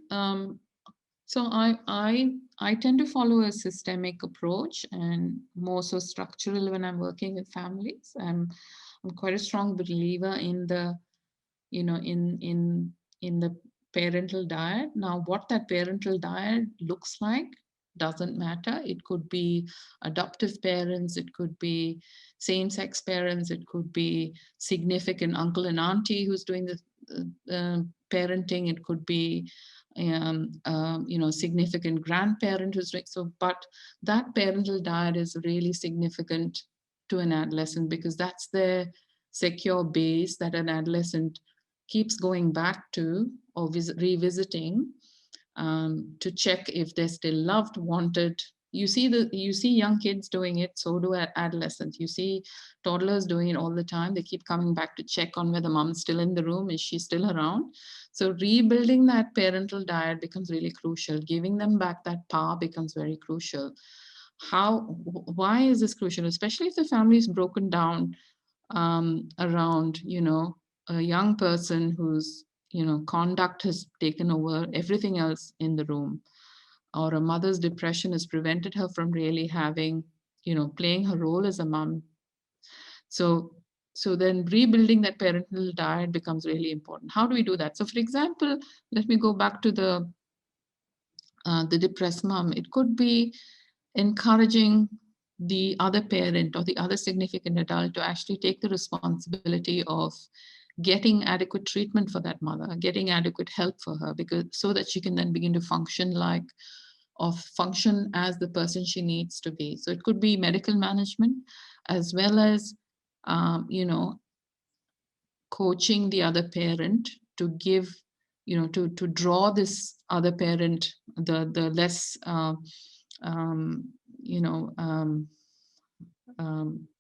Speaker 2: I tend to follow a systemic approach, and more so structural when I'm working with families. I'm quite a strong believer in the in the parental diet. Now, what that parental diet looks like doesn't matter. It could be adoptive parents, it could be same-sex parents, it could be significant uncle and auntie who's doing the parenting, it could be significant grandparent who's doing so. But that parental diet is really significant to an adolescent, because that's their secure base that an adolescent keeps going back to, or revisiting, to check if they're still loved, wanted. You see young kids doing it, so do adolescents. You see toddlers doing it all the time. They keep coming back to check on whether mom's still in the room, is she still around. So rebuilding that parental diet becomes really crucial. Giving them back that power becomes very crucial. Why is this crucial? Especially if the family is broken down around a young person whose conduct has taken over everything else in the room, or a mother's depression has prevented her from really having playing her role as a mom. So then rebuilding that parental diet becomes really important. How do we do that? So for example, let me go back to the depressed mom. It could be encouraging the other parent or the other significant adult to actually take the responsibility of getting adequate treatment for that mother, getting adequate help for her, because so that she can then begin to function as the person she needs to be. So it could be medical management, as well as coaching the other parent to give, to draw this other parent, the less um, you know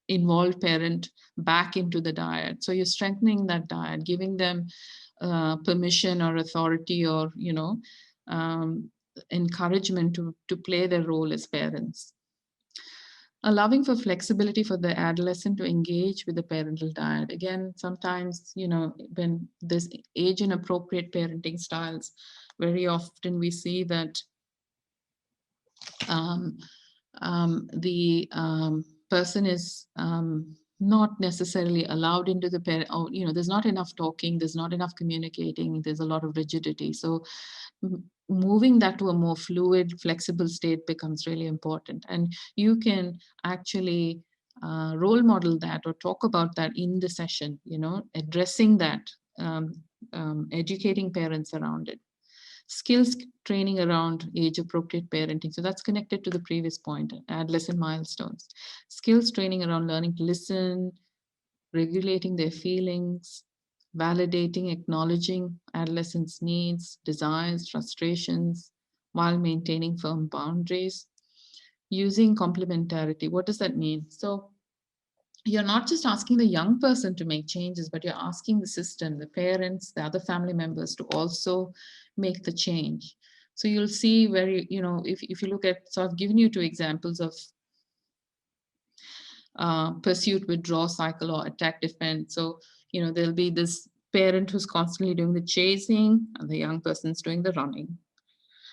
Speaker 2: involved parent, back into the diet. So you're strengthening that diet, giving them permission or authority, or encouragement to play their role as parents. Allowing for flexibility for the adolescent to engage with the parental diet. Again, sometimes, when there's age inappropriate parenting styles, very often we see that um, the person is not necessarily allowed into the parent, or there's not enough talking, there's not enough communicating, there's a lot of rigidity. So moving that to a more fluid, flexible state becomes really important. And you can actually role model that or talk about that in the session, addressing that, educating parents around it. Skills training around age appropriate parenting. So that's connected to the previous point, adolescent milestones. Skills training around learning to listen, regulating their feelings, validating, acknowledging adolescents' needs, desires, frustrations, while maintaining firm boundaries. Using complementarity. What does that mean? So you're not just asking the young person to make changes, but you're asking the system, the parents, the other family members to also make the change. So you'll see where if you look at, so I've given you two examples of pursuit, withdraw cycle, or attack defense. So there'll be this parent who's constantly doing the chasing, and the young person's doing the running.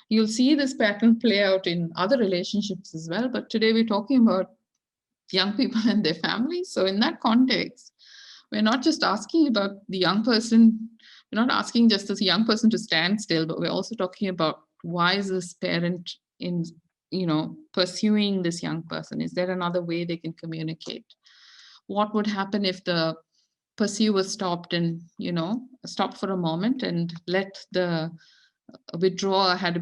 Speaker 2: You'll see this pattern play out in other relationships as well, but today we're talking about young people and their families. So in that context, we're not just asking about the young person, we're not asking just this young person to stand still, but we're also talking about, why is this parent in pursuing this young person? Is there another way they can communicate? What would happen if the pursuer stopped and stopped for a moment and let the withdrawer have a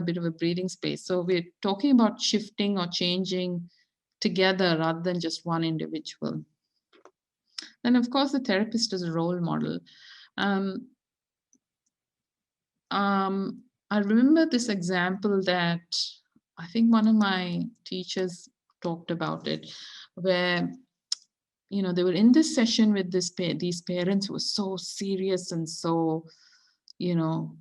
Speaker 2: bit of a breathing space? So we're talking about shifting or changing together rather than just one individual. Then, of course, the therapist is a role model. Um, I remember this example that I think one of my teachers talked about it, where they were in this session with these parents who were so serious and so you know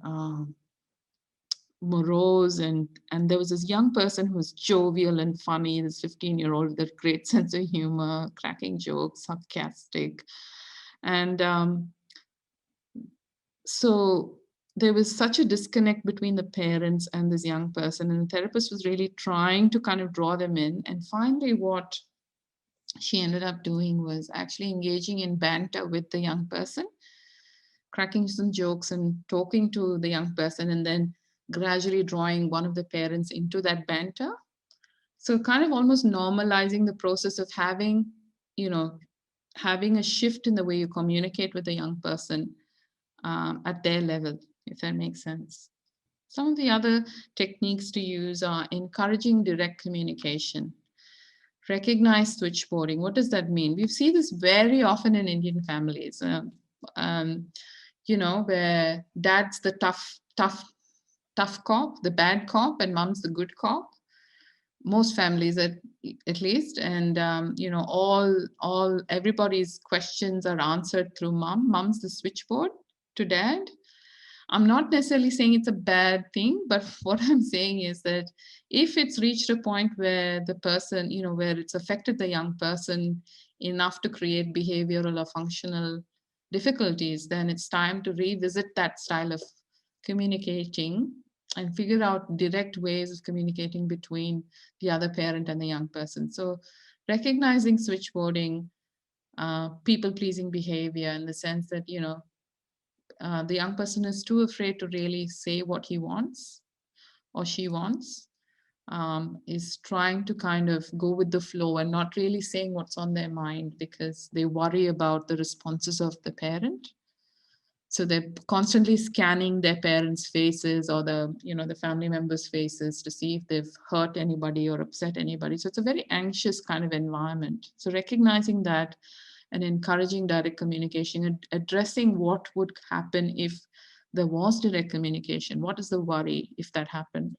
Speaker 2: morose, and there was this young person who was jovial and funny, this 15-year-old with a great sense of humor, cracking jokes, sarcastic. And so there was such a disconnect between the parents and this young person, and the therapist was really trying to kind of draw them in. And finally, what she ended up doing was actually engaging in banter with the young person, cracking some jokes and talking to the young person, and then gradually drawing one of the parents into that banter. So kind of almost normalizing the process of you know, having a shift in the way you communicate with the young person at their level, if that makes sense. Some of the other techniques to use are encouraging direct communication. Recognize switchboarding. What does that mean? We see this very often in Indian families, um, where dad's the tough cop, the bad cop, and mom's the good cop. Most families, at least, and all everybody's questions are answered through mom. Mom's the switchboard to dad. I'm not necessarily saying it's a bad thing, but what I'm saying is that if it's reached a point where the person, where it's affected the young person enough to create behavioral or functional difficulties, then it's time to revisit that style of communicating and figure out direct ways of communicating between the other parent and the young person. So recognizing switchboarding, people pleasing behavior, in the sense that, the young person is too afraid to really say what he wants or she wants, is trying to kind of go with the flow and not really saying what's on their mind because they worry about the responses of the parent. So they're constantly scanning their parents' faces or the family members' faces to see if they've hurt anybody or upset anybody. So it's a very anxious kind of environment. So recognizing that and encouraging direct communication and addressing what would happen if there was direct communication. What is the worry if that happened?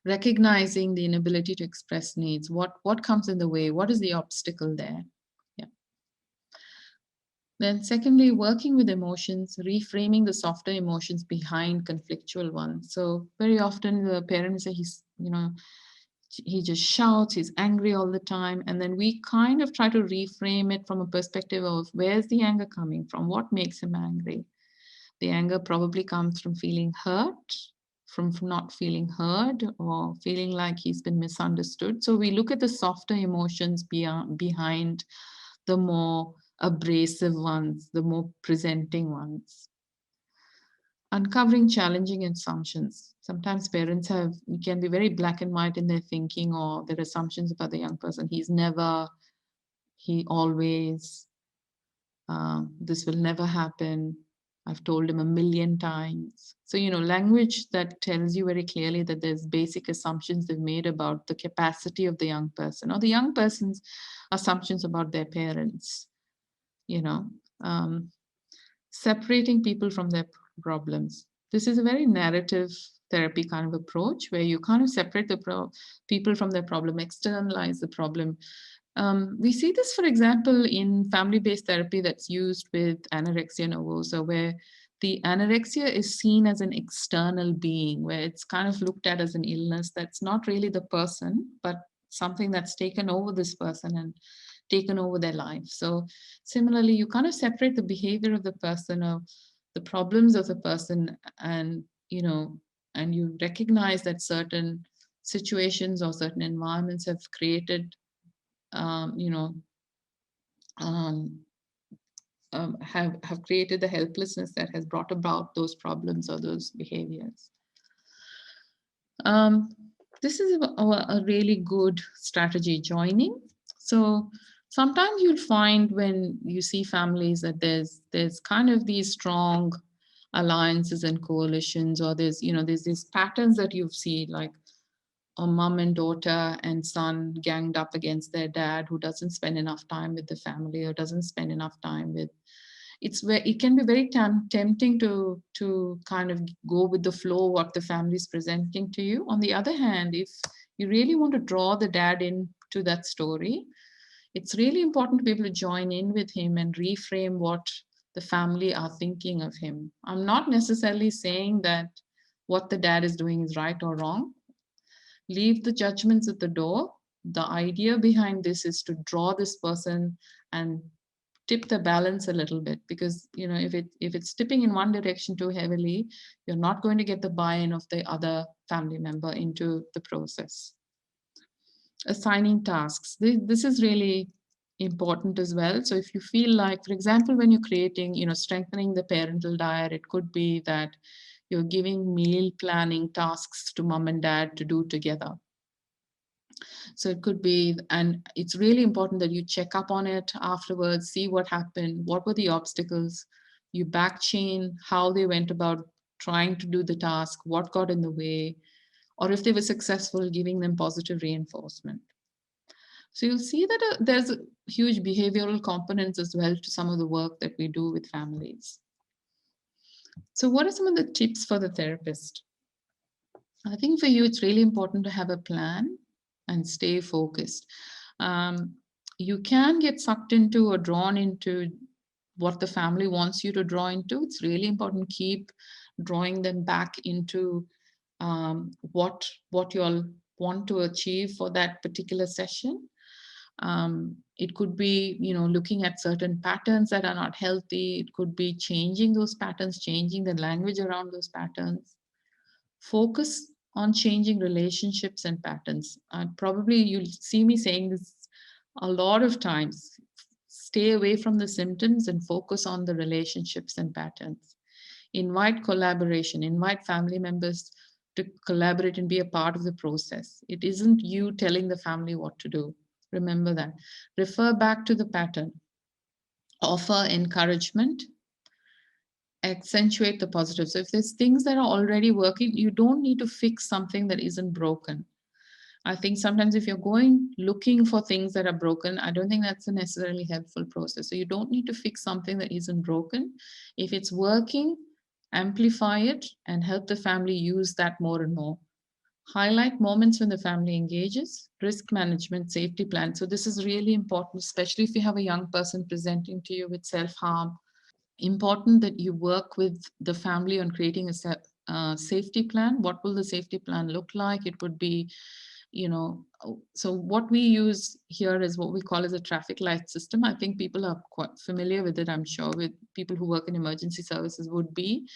Speaker 2: Recognizing the inability to express needs. What comes in the way? What is the obstacle there? Yeah. Then secondly, working with emotions, reframing the softer emotions behind conflictual ones. So very often the parents say he just shouts, he's angry all the time. And then we kind of try to reframe it from a perspective of, where's the anger coming from? What makes him angry? The anger probably comes from feeling hurt, from not feeling heard, or feeling like he's been misunderstood. So we look at the softer emotions behind the more abrasive ones, the more presenting ones. Uncovering challenging assumptions. Sometimes parents can be very black and white in their thinking or their assumptions about the young person. He's never, he always, this will never happen. I've told him a million times. So, language that tells you very clearly that there's basic assumptions they've made about the capacity of the young person or the young person's assumptions about their parents, you know. Um, Separating people from their problems. This is a very narrative therapy kind of approach where you kind of separate the people from their problem, externalize the problem, We see this, for example, in family-based therapy that's used with anorexia nervosa, where the anorexia is seen as an external being, where it's kind of looked at as an illness that's not really the person, but something that's taken over this person and taken over their life. So similarly, you kind of separate the behavior of the person or the problems of the person, and and you recognize that certain situations or certain environments have created um, you know, um, have created the helplessness that has brought about those problems or those behaviors. Um, this is a really good strategy, joining. So sometimes you'll find when you see families that there's kind of these strong alliances and coalitions, or there's these patterns that you see, like a mom and daughter and son ganged up against their dad, who doesn't spend enough time with the family or doesn't spend enough time with. It's where it can be very tempting to kind of go with the flow what the family is presenting to you. On the other hand, if you really want to draw the dad into that story, it's really important to be able to join in with him and reframe what the family are thinking of him. I'm not necessarily saying that what the dad is doing is right or wrong. Leave the judgments at the door. The idea behind this is to draw this person and tip the balance a little bit, because if it's tipping in one direction too heavily, you're not going to get the buy-in of the other family member into the process. Assigning tasks, this is really important as well. So if you feel like, for example, when you're creating, strengthening the parental diet, it could be that you're giving meal planning tasks to mom and dad to do together. So it could be, and it's really important that you check up on it afterwards, see what happened, what were the obstacles, you back chain how they went about trying to do the task, what got in the way, or if they were successful, giving them positive reinforcement. So you'll see that there's a huge behavioral components as well to some of the work that we do with families. So what are some of the tips for the therapist? I think for you, it's really important to have a plan and stay focused. Um, you can get sucked into or drawn into what the family wants you to draw into. It's really important to keep drawing them back into what you all want to achieve for that particular session. It could be, looking at certain patterns that are not healthy. It could be changing those patterns, changing the language around those patterns. Focus on changing relationships and patterns. Probably you'll see me saying this a lot of times. Stay away from the symptoms and focus on the relationships and patterns. Invite collaboration, invite family members to collaborate and be a part of the process. It isn't you telling the family what to do. Remember that. Refer back to the pattern. Offer encouragement, accentuate the positive. So if there's things that are already working, you don't need to fix something that isn't broken. I think sometimes if you're going looking for things that are broken, I don't think that's a necessarily helpful process. So you don't need to fix something that isn't broken. If it's working, amplify it and help the family use that more and more. Highlight moments when the family engages. Risk management, safety plan. So this is really important, especially if you have a young person presenting to you with self-harm. Important that you work with the family on creating a safety plan. What will the safety plan look like? It would be, so what we use here is what we call as a traffic light system. I think people are quite familiar with it, I'm sure, with people who work in emergency services would be.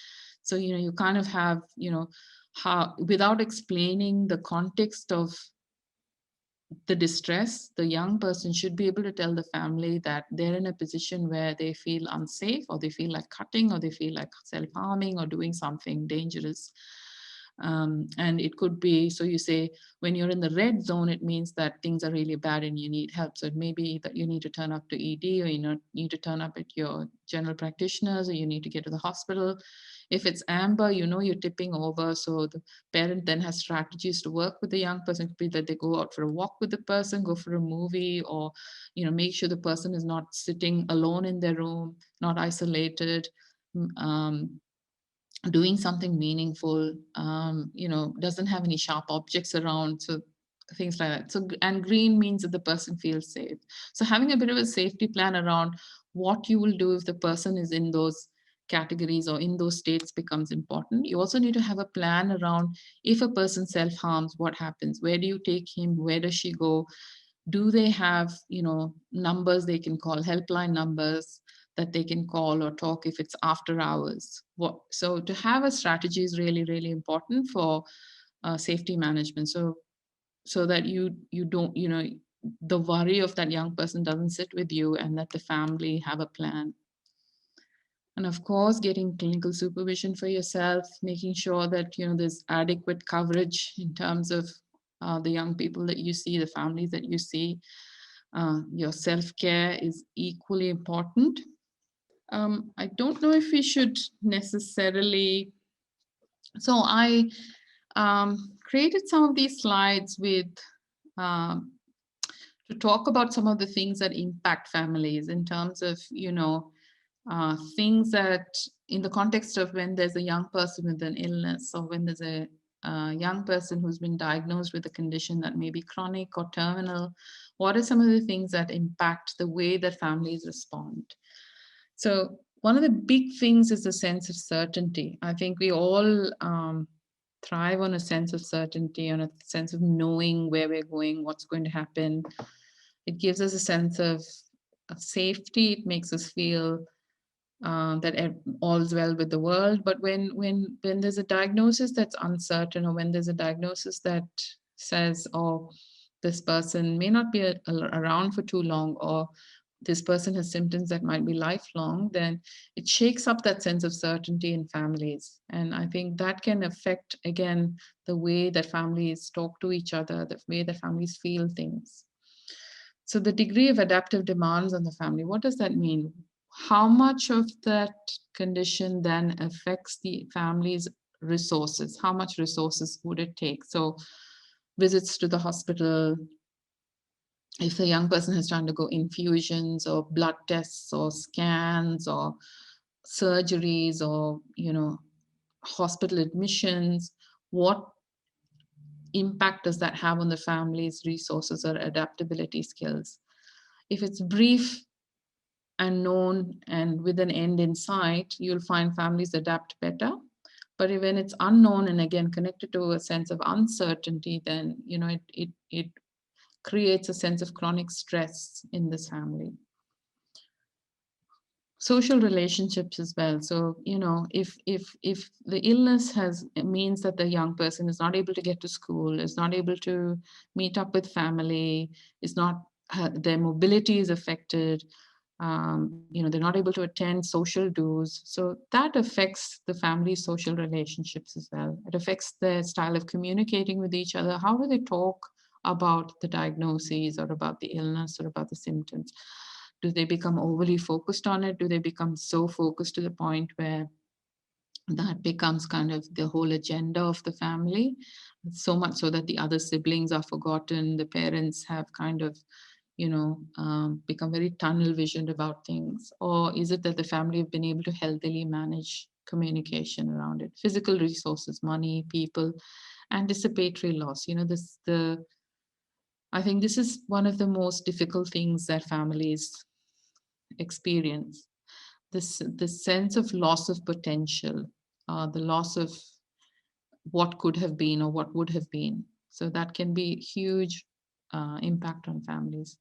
Speaker 2: So, you kind of have, how, without explaining the context of the distress, the young person should be able to tell the family that they're in a position where they feel unsafe, or they feel like cutting, or they feel like self-harming or doing something dangerous. And it could be, so you say, when you're in the red zone, it means that things are really bad and you need help. So it may be that you need to turn up to ED, or need to turn up at your general practitioners, or you need to get to the hospital. If it's amber, you're tipping over. So the parent then has strategies to work with the young person. It could be that they go out for a walk with the person, go for a movie, or make sure the person is not sitting alone in their room, not isolated, um, doing something meaningful, doesn't have any sharp objects around. So things like that. So, and green means that the person feels safe. So having a bit of a safety plan around what you will do if the person is in those categories or in those states becomes important. You also need to have a plan around if a person self-harms, what happens? Where do you take him? Where does she go? Do they have, numbers they can call, helpline numbers that they can call or talk if it's after hours? So to have a strategy is really, really important for safety management. So that you don't, the worry of that young person doesn't sit with you, and that the family have a plan. And of course, getting clinical supervision for yourself, making sure that there's adequate coverage in terms of the young people that you see, the families that you see. Your self-care is equally important. I don't know if we should necessarily. So I created some of these slides with um, to talk about some of the things that impact families in terms of things that, in the context of when there's a young person with an illness, or when there's a young person who's been diagnosed with a condition that may be chronic or terminal, what are some of the things that impact the way that families respond? So one of the big things is the sense of certainty. I think we all thrive on a sense of certainty, on a sense of knowing where we're going, what's going to happen. It gives us a sense of safety. It makes us feel that all's well with the world. But when there's a diagnosis that's uncertain, or when there's a diagnosis that says, oh, this person may not be around for too long, or this person has symptoms that might be lifelong, then it shakes up that sense of certainty in families. And I think that can affect, again, the way that families talk to each other, the way that families feel things. So the degree of adaptive demands on the family, what does that mean? How much of that condition then affects the family's resources? How much resources would it take? So visits to the hospital, if the young person has to undergo infusions or blood tests or scans or surgeries, or hospital admissions, what impact does that have on the family's resources or adaptability skills? If it's brief and known and with an end in sight, you'll find families adapt better. But when it's unknown and, again, connected to a sense of uncertainty, then it creates a sense of chronic stress in this family. Social relationships as well. So if the illness means that the young person is not able to get to school, is not able to meet up with family, is not their mobility is affected, they're not able to attend social dues. So that affects the family's social relationships as well. It affects their style of communicating with each other. How do they talk about the diagnoses, or about the illness, or about the symptoms? Do they become overly focused on it? Do they become so focused to the point where that becomes kind of the whole agenda of the family? So much so that the other siblings are forgotten, the parents have kind of become very tunnel visioned about things? Or is it that the family have been able to healthily manage communication around it? Physical resources, money, people, anticipatory loss. I think this is one of the most difficult things that families experience. This sense of loss of potential, the loss of what could have been or what would have been. So that can be huge impact on families.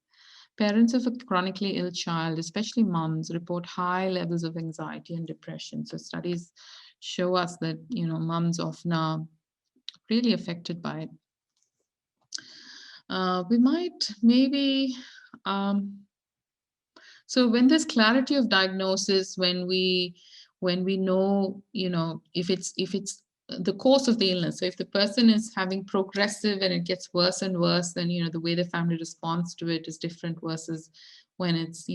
Speaker 2: Parents of a chronically ill child, especially moms, report high levels of anxiety and depression. So studies show us that moms often are really affected by it. We might maybe so when there's clarity of diagnosis, when we know, if it's the course of the illness. So if the person is having progressive and it gets worse and worse, then the way the family responds to it is different versus when it's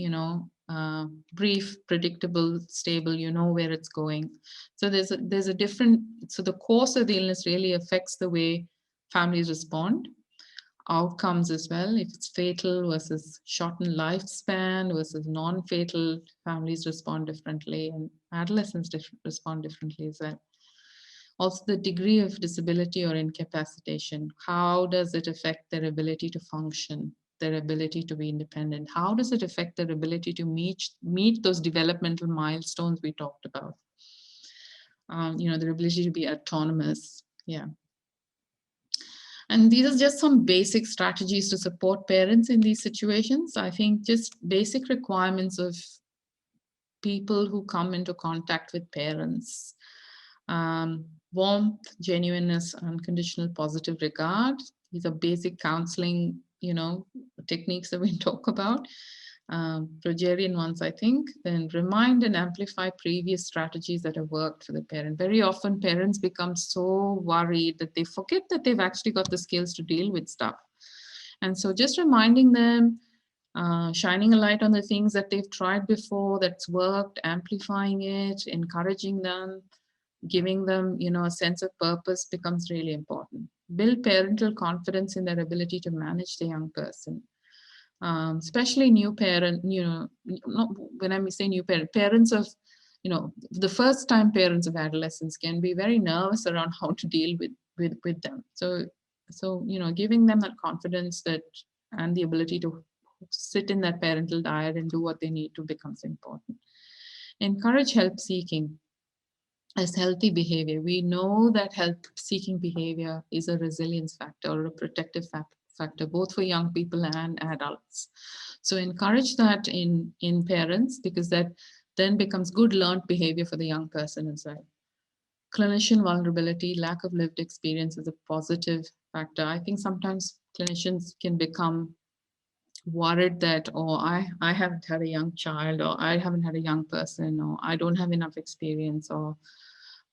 Speaker 2: brief, predictable, stable. You know where it's going. So there's a different. So the course of the illness really affects the way families respond. Outcomes as well. If it's fatal versus shortened lifespan versus non-fatal, families respond differently, and adolescents respond differently as well. Also, the degree of disability or incapacitation. How does it affect their ability to function, their ability to be independent? How does it affect their ability to meet those developmental milestones we talked about? Their ability to be autonomous. Yeah. And these are just some basic strategies to support parents in these situations. I think just basic requirements of people who come into contact with parents. Warmth, genuineness, unconditional positive regard. These are basic counseling, techniques that we talk about. Rogerian ones, I think. Then remind and amplify previous strategies that have worked for the parent. Very often parents become so worried that they forget that they've actually got the skills to deal with stuff. And so just reminding them, shining a light on the things that they've tried before that's worked, amplifying it, encouraging them, giving them, a sense of purpose becomes really important. Build parental confidence in their ability to manage the young person. Especially new parent, not when I say new parent, parents of, the first time parents of adolescents can be very nervous around how to deal with them. So, giving them that confidence that and the ability to sit in that parental diet and do what they need to becomes important. Encourage help seeking as healthy behavior. We know that help seeking behavior is a resilience factor or a protective factor, both for young people and adults. So encourage that in parents, because that then becomes good learned behavior for the young person as well. Clinician vulnerability, lack of lived experience is a positive factor. I think sometimes clinicians can become worried that, oh, I haven't had a young child, or I haven't had a young person, or I don't have enough experience, or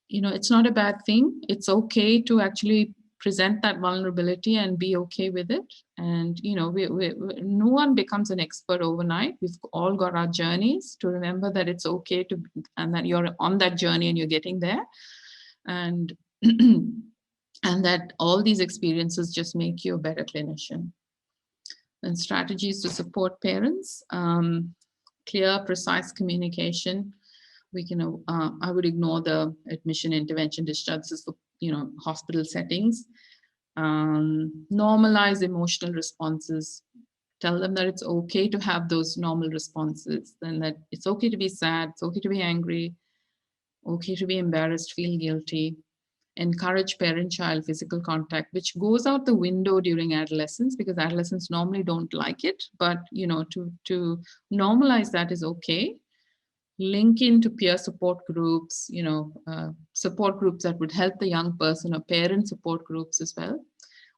Speaker 2: it's not a bad thing. It's okay to actually present that vulnerability and be okay with it. And no one becomes an expert overnight. We've all got our journeys to remember that it's okay to, and that you're on that journey and you're getting there, and and that all these experiences just make you a better clinician. And strategies to support parents, clear, precise communication. We can, I would ignore the admission, intervention, discharge. This is for, hospital settings. Normalize emotional responses. Tell them that it's okay to have those normal responses, and that it's okay to be sad, it's okay to be angry, okay to be embarrassed, feel guilty. Encourage parent-child physical contact, which goes out the window during adolescence because adolescents normally don't like it. But to normalize that is okay. Link into peer support groups, support groups that would help the young person, or parent support groups as well.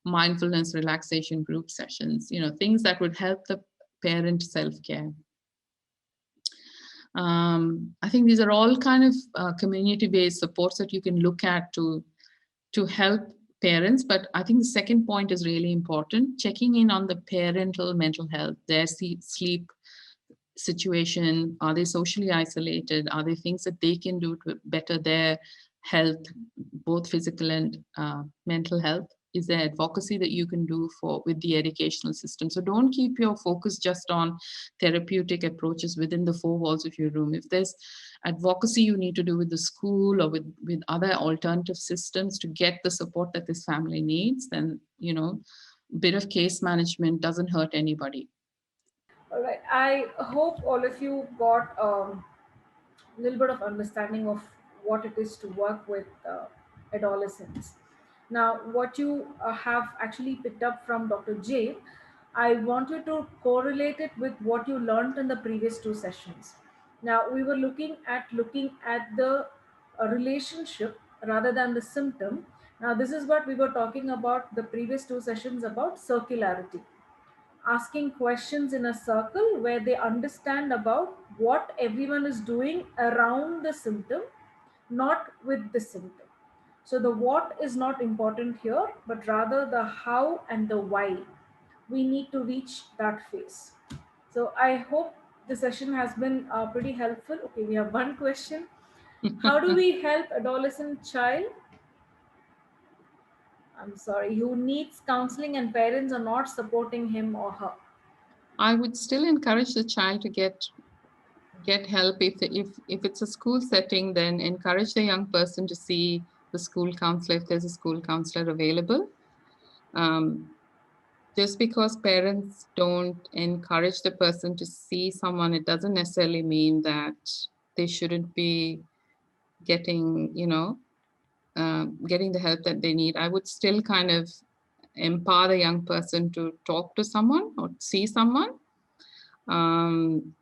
Speaker 2: Mindfulness, relaxation group sessions, things that would help the parent self-care. I think these are all kind of community-based supports that you can look at to help parents. But I think the second point is really important, checking in on the parental mental health, their sleep situation. Are they socially isolated? Are there things that they can do to better their health, both physical and mental health? Is there advocacy that you can do with the educational system? So don't keep your focus just on therapeutic approaches within the four walls of your room. If there's advocacy you need to do with the school or with other alternative systems to get the support that this family needs, then a bit of case management doesn't hurt anybody.
Speaker 1: All right. I hope all of you got a little bit of understanding of what it is to work with adolescents. Now, what you have actually picked up from Dr. J, I want you to correlate it with what you learned in the previous two sessions. Now, we were looking at the relationship rather than the symptom. Now, this is what we were talking about the previous two sessions about circularity, asking questions in a circle where they understand about what everyone is doing around the symptom, not with the symptom. So the what is not important here, but rather the how and the why. We need to reach that phase. So I hope the session has been pretty helpful. Okay, we have one question. How do we help adolescent child? I'm sorry, who needs counseling and parents are not supporting him or her?
Speaker 2: I would still encourage the child to get help. If it's a school setting, then encourage the young person to see the school counselor if there's a school counselor available. Um, just because parents don't encourage the person to see someone, it doesn't necessarily mean that they shouldn't be getting, getting the help that they need. I would still kind of empower the young person to talk to someone or see someone um,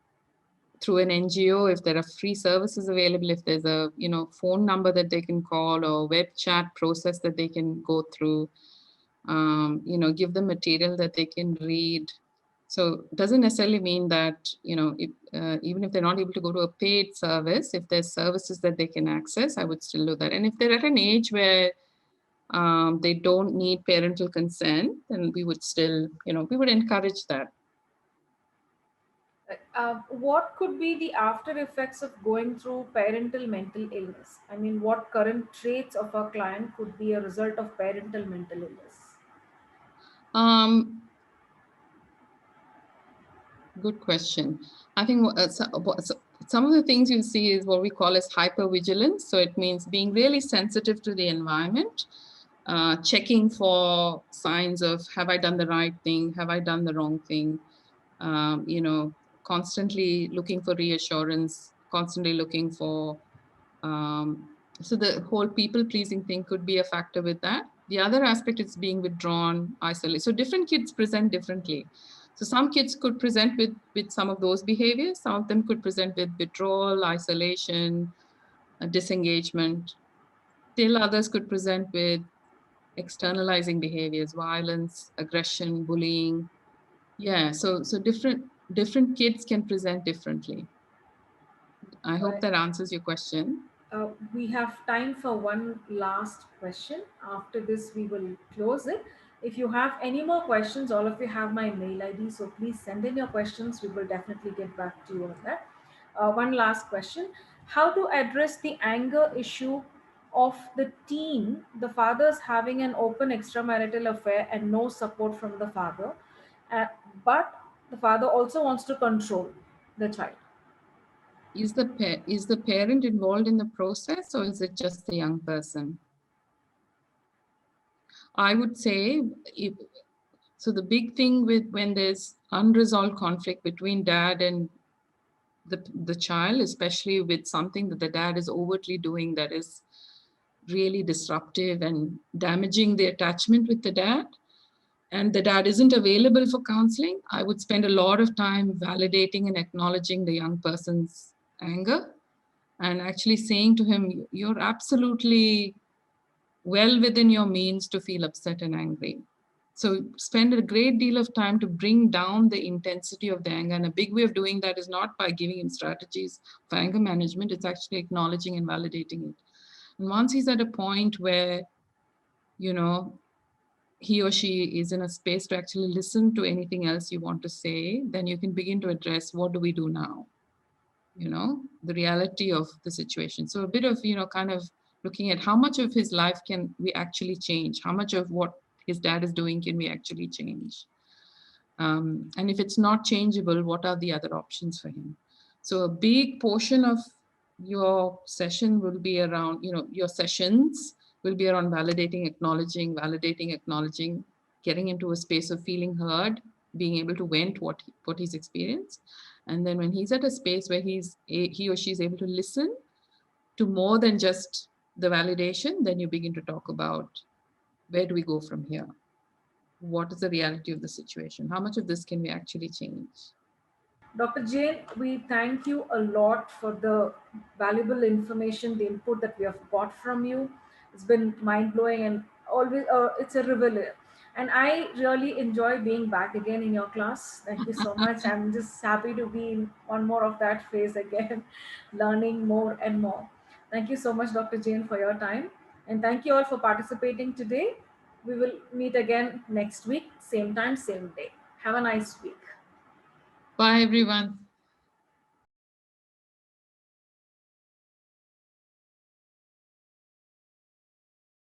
Speaker 2: through an NGO, if there are free services available, if there's a phone number that they can call or web chat process that they can go through, give them material that they can read. So it doesn't necessarily mean that, even if they're not able to go to a paid service, if there's services that they can access, I would still do that. And if they're at an age where they don't need parental consent, then we would still, we would encourage that.
Speaker 1: What could be the after effects of going through parental mental illness? I mean, what current traits of a client could be a result of parental mental illness?
Speaker 2: Um, Good question. I think some of the things you see is what we call as hypervigilance. So it means being really sensitive to the environment, checking for signs of have I done the right thing, have I done the wrong thing, constantly looking for reassurance, constantly looking for so the whole people pleasing thing could be a factor with that. The other aspect is being withdrawn, isolated. So different kids present differently. So some kids could present with some of those behaviors. Some of them could present with withdrawal, isolation, disengagement. Still others could present with externalizing behaviors, violence, aggression, bullying. Yeah, so different kids can present differently. I hope
Speaker 1: Uh,
Speaker 2: that answers your question.
Speaker 1: we have time for one last question. After this, we will close it. If you have any more questions, all of you have my mail ID, so please send in your questions. We will definitely get back to you on that. One last question: how to address the anger issue of the teen, the father's having an open extramarital affair and no support from the father, uh, but the father also wants to control the child?
Speaker 2: Is the parent involved in the process or is it just the young person? I would say if, so the big thing with when there's unresolved conflict between dad and the child, especially with something that the dad is overtly doing that is really disruptive and damaging the attachment with the dad, and the dad isn't available for counseling, I would spend a lot of time validating and acknowledging the young person's anger and actually saying to him, you're absolutely well within your means to feel upset and angry. So spend a great deal of time to bring down the intensity of the anger. And a big way of doing that is not by giving him strategies for anger management, it's actually acknowledging and validating it. And once he's at a point where, you know, he or she is in a space to actually listen to anything else you want to say, then you can begin to address what do we do now? The reality of the situation. So a bit of, kind of looking at how much of his life can we actually change? How much of what his dad is doing can we actually change? And if it's not changeable, what are the other options for him? So a big portion of your session will be around, your sessions will be around validating, acknowledging, getting into a space of feeling heard, being able to vent what he's experienced. And then when he's at a space where he or she is able to listen to more than just the validation, then you begin to talk about where do we go from here? What is the reality of the situation? How much of this can we actually change?
Speaker 1: Dr. Jain, we thank you a lot for the valuable information, the input that we have got from you. It's been mind blowing and always it's a revealer. And I really enjoy being back again in your class. Thank you so much. I'm just happy to be in one more of that phase again, learning more and more. Thank you so much, Dr. Jain, for your time. And thank you all for participating today. We will meet again next week, same time, same day. Have a nice week.
Speaker 2: Bye, everyone.